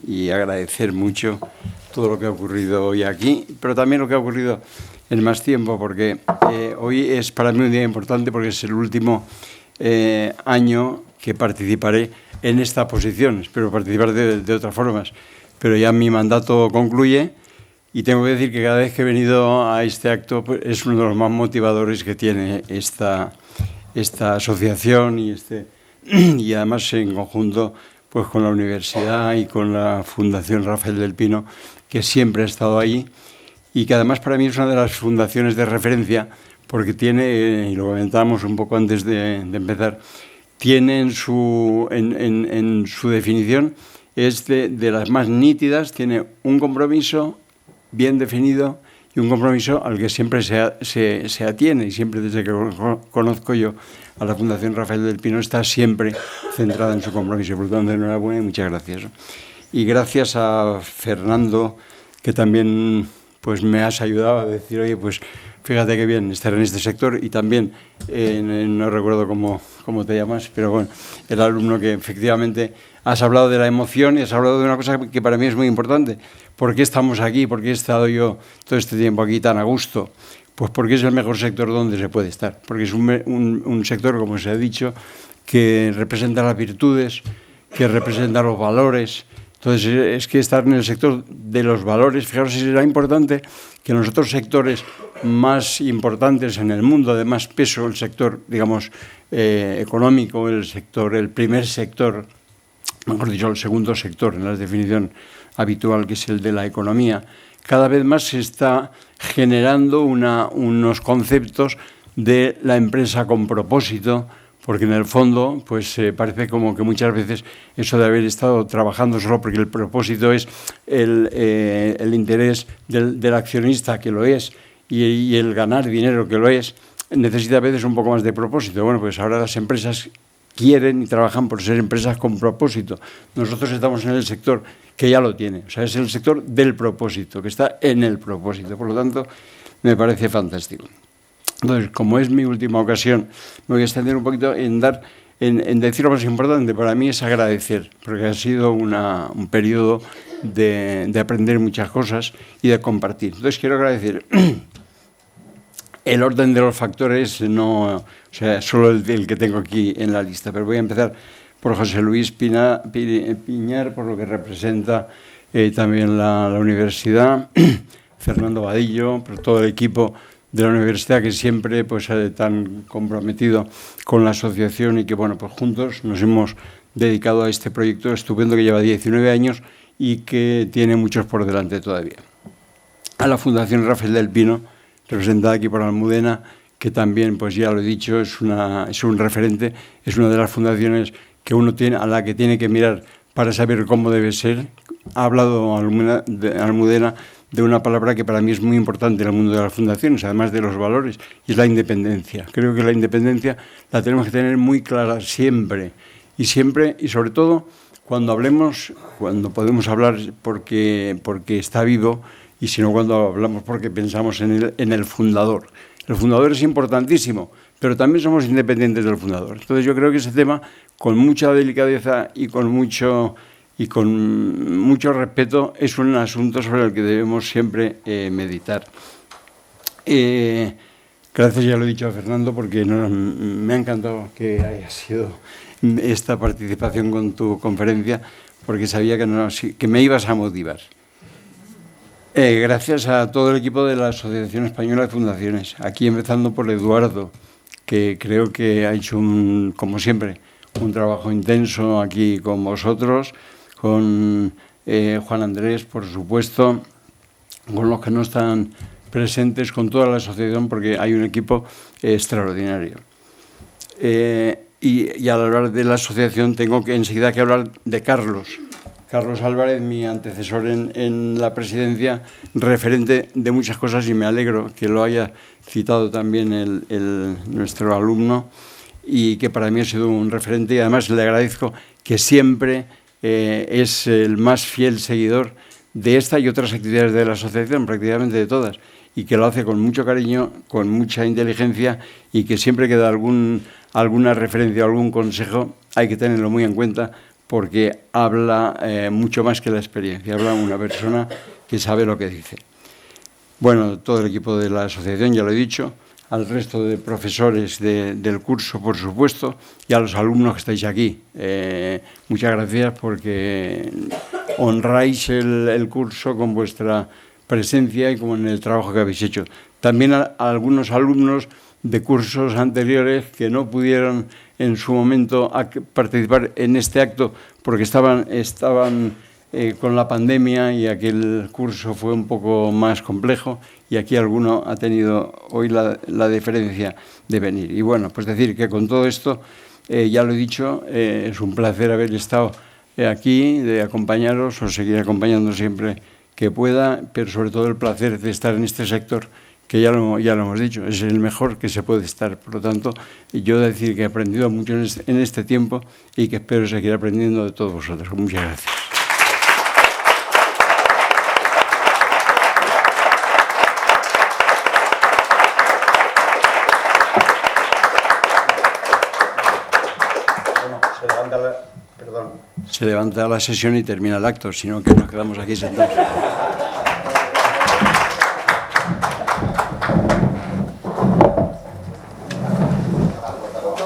y agradecer mucho todo lo que ha ocurrido hoy aquí, pero también lo que ha ocurrido en más tiempo, porque hoy es para mí un día importante porque es el último año que participaré en esta posición. Espero participar de otras formas, pero ya mi mandato concluye y tengo que decir que cada vez que he venido a este acto, pues, es uno de los más motivadores que tiene esta asociación y además en conjunto pues con la universidad y con la Fundación Rafael del Pino, que siempre ha estado ahí y que además para mí es una de las fundaciones de referencia porque tiene, y lo comentábamos un poco antes de empezar, tiene en su definición, es de las más nítidas, tiene un compromiso bien definido y un compromiso al que siempre se atiene, y siempre desde que conozco yo a la Fundación Rafael del Pino está siempre centrada en su compromiso. Por lo tanto, enhorabuena y muchas gracias. Y gracias a Fernando, que también pues me has ayudado a decir, oye, pues fíjate qué bien estar en este sector, y también, no recuerdo cómo te llamas, pero bueno, el alumno que efectivamente has hablado de la emoción y has hablado de una cosa que para mí es muy importante. ¿Por qué estamos aquí? ¿Por qué he estado yo todo este tiempo aquí tan a gusto? Pues porque es el mejor sector donde se puede estar, porque es un sector, como se ha dicho, que representa las virtudes, que representa los valores. Entonces, es que estar en el sector de los valores, fijaros si será importante que en los otros sectores más importantes en el mundo, de más peso, el sector, digamos, económico, el primer sector, mejor dicho, el segundo sector, en la definición habitual, que es el de la economía, cada vez más se está generando unos conceptos de la empresa con propósito, porque en el fondo pues parece como que muchas veces eso de haber estado trabajando solo porque el propósito es el interés del accionista, que lo es, y el ganar dinero, que lo es, necesita a veces un poco más de propósito. Bueno, pues ahora las empresas quieren y trabajan por ser empresas con propósito. Nosotros estamos en el sector que ya lo tiene, o sea, es el sector del propósito, que está en el propósito. Por lo tanto, me parece fantástico. Entonces, como es mi última ocasión, me voy a extender un poquito en decir lo más importante. Para mí es agradecer, porque ha sido un periodo de aprender muchas cosas y de compartir. Entonces, quiero agradecer. El orden de los factores, no, o sea, solo el que tengo aquí en la lista, pero voy a empezar por José Luis Piñar, por lo que representa también la universidad, Fernando Vadillo, por todo el equipo de la universidad que siempre pues tan comprometido con la asociación y que bueno, pues juntos nos hemos dedicado a este proyecto estupendo que lleva 19 años y que tiene muchos por delante todavía. A la Fundación Rafael del Pino, representada aquí por Almudena, que también, pues ya lo he dicho, es un referente, es una de las fundaciones que uno tiene, a la que tiene que mirar para saber cómo debe ser. Ha hablado Almudena de una palabra que para mí es muy importante en el mundo de las fundaciones, además de los valores, y es la independencia. Creo que la independencia la tenemos que tener muy clara siempre, y sobre todo cuando hablemos, cuando podemos hablar porque está vivo, y si no cuando hablamos porque pensamos en el fundador. El fundador es importantísimo, pero también somos independientes del fundador. Entonces yo creo que ese tema, con mucha delicadeza y con mucho respeto, es un asunto sobre el que debemos siempre meditar. Gracias, ya lo he dicho a Fernando, porque me ha encantado que haya sido esta participación con tu conferencia, porque sabía que me ibas a motivar. Gracias a todo el equipo de la Asociación Española de Fundaciones, aquí empezando por Eduardo, que creo que ha hecho, como siempre, un trabajo intenso aquí con vosotros, con Juan Andrés, por supuesto, con los que no están presentes, con toda la asociación, porque hay un equipo extraordinario. Y al hablar de la asociación tengo enseguida que hablar de Carlos Álvarez, mi antecesor en la presidencia, referente de muchas cosas, y me alegro que lo haya citado también nuestro alumno, y que para mí ha sido un referente, y además le agradezco que siempre es el más fiel seguidor de esta y otras actividades de la asociación, prácticamente de todas, y que lo hace con mucho cariño, con mucha inteligencia, y que siempre que da alguna referencia o algún consejo hay que tenerlo muy en cuenta, porque habla mucho más que la experiencia, habla una persona que sabe lo que dice. Bueno, todo el equipo de la asociación, ya lo he dicho, al resto de profesores del curso, por supuesto, y a los alumnos que estáis aquí. Muchas gracias porque honráis el curso con vuestra presencia y con el trabajo que habéis hecho. También a algunos alumnos de cursos anteriores que no pudieron en su momento participar en este acto porque estaban con la pandemia y aquel curso fue un poco más complejo, y aquí alguno ha tenido hoy la deferencia de venir. Y bueno, pues decir que con todo esto, ya lo he dicho, es un placer haber estado aquí, de acompañaros, os seguiré acompañando siempre que pueda, pero sobre todo el placer de estar en este sector, que ya lo hemos dicho, es el mejor que se puede estar. Por lo tanto, yo decir que he aprendido mucho en este tiempo y que espero seguir aprendiendo de todos vosotros. Muchas gracias. Se levanta la sesión y termina el acto, sino que nos quedamos aquí sentados.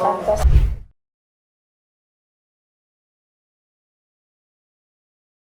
Fantástico.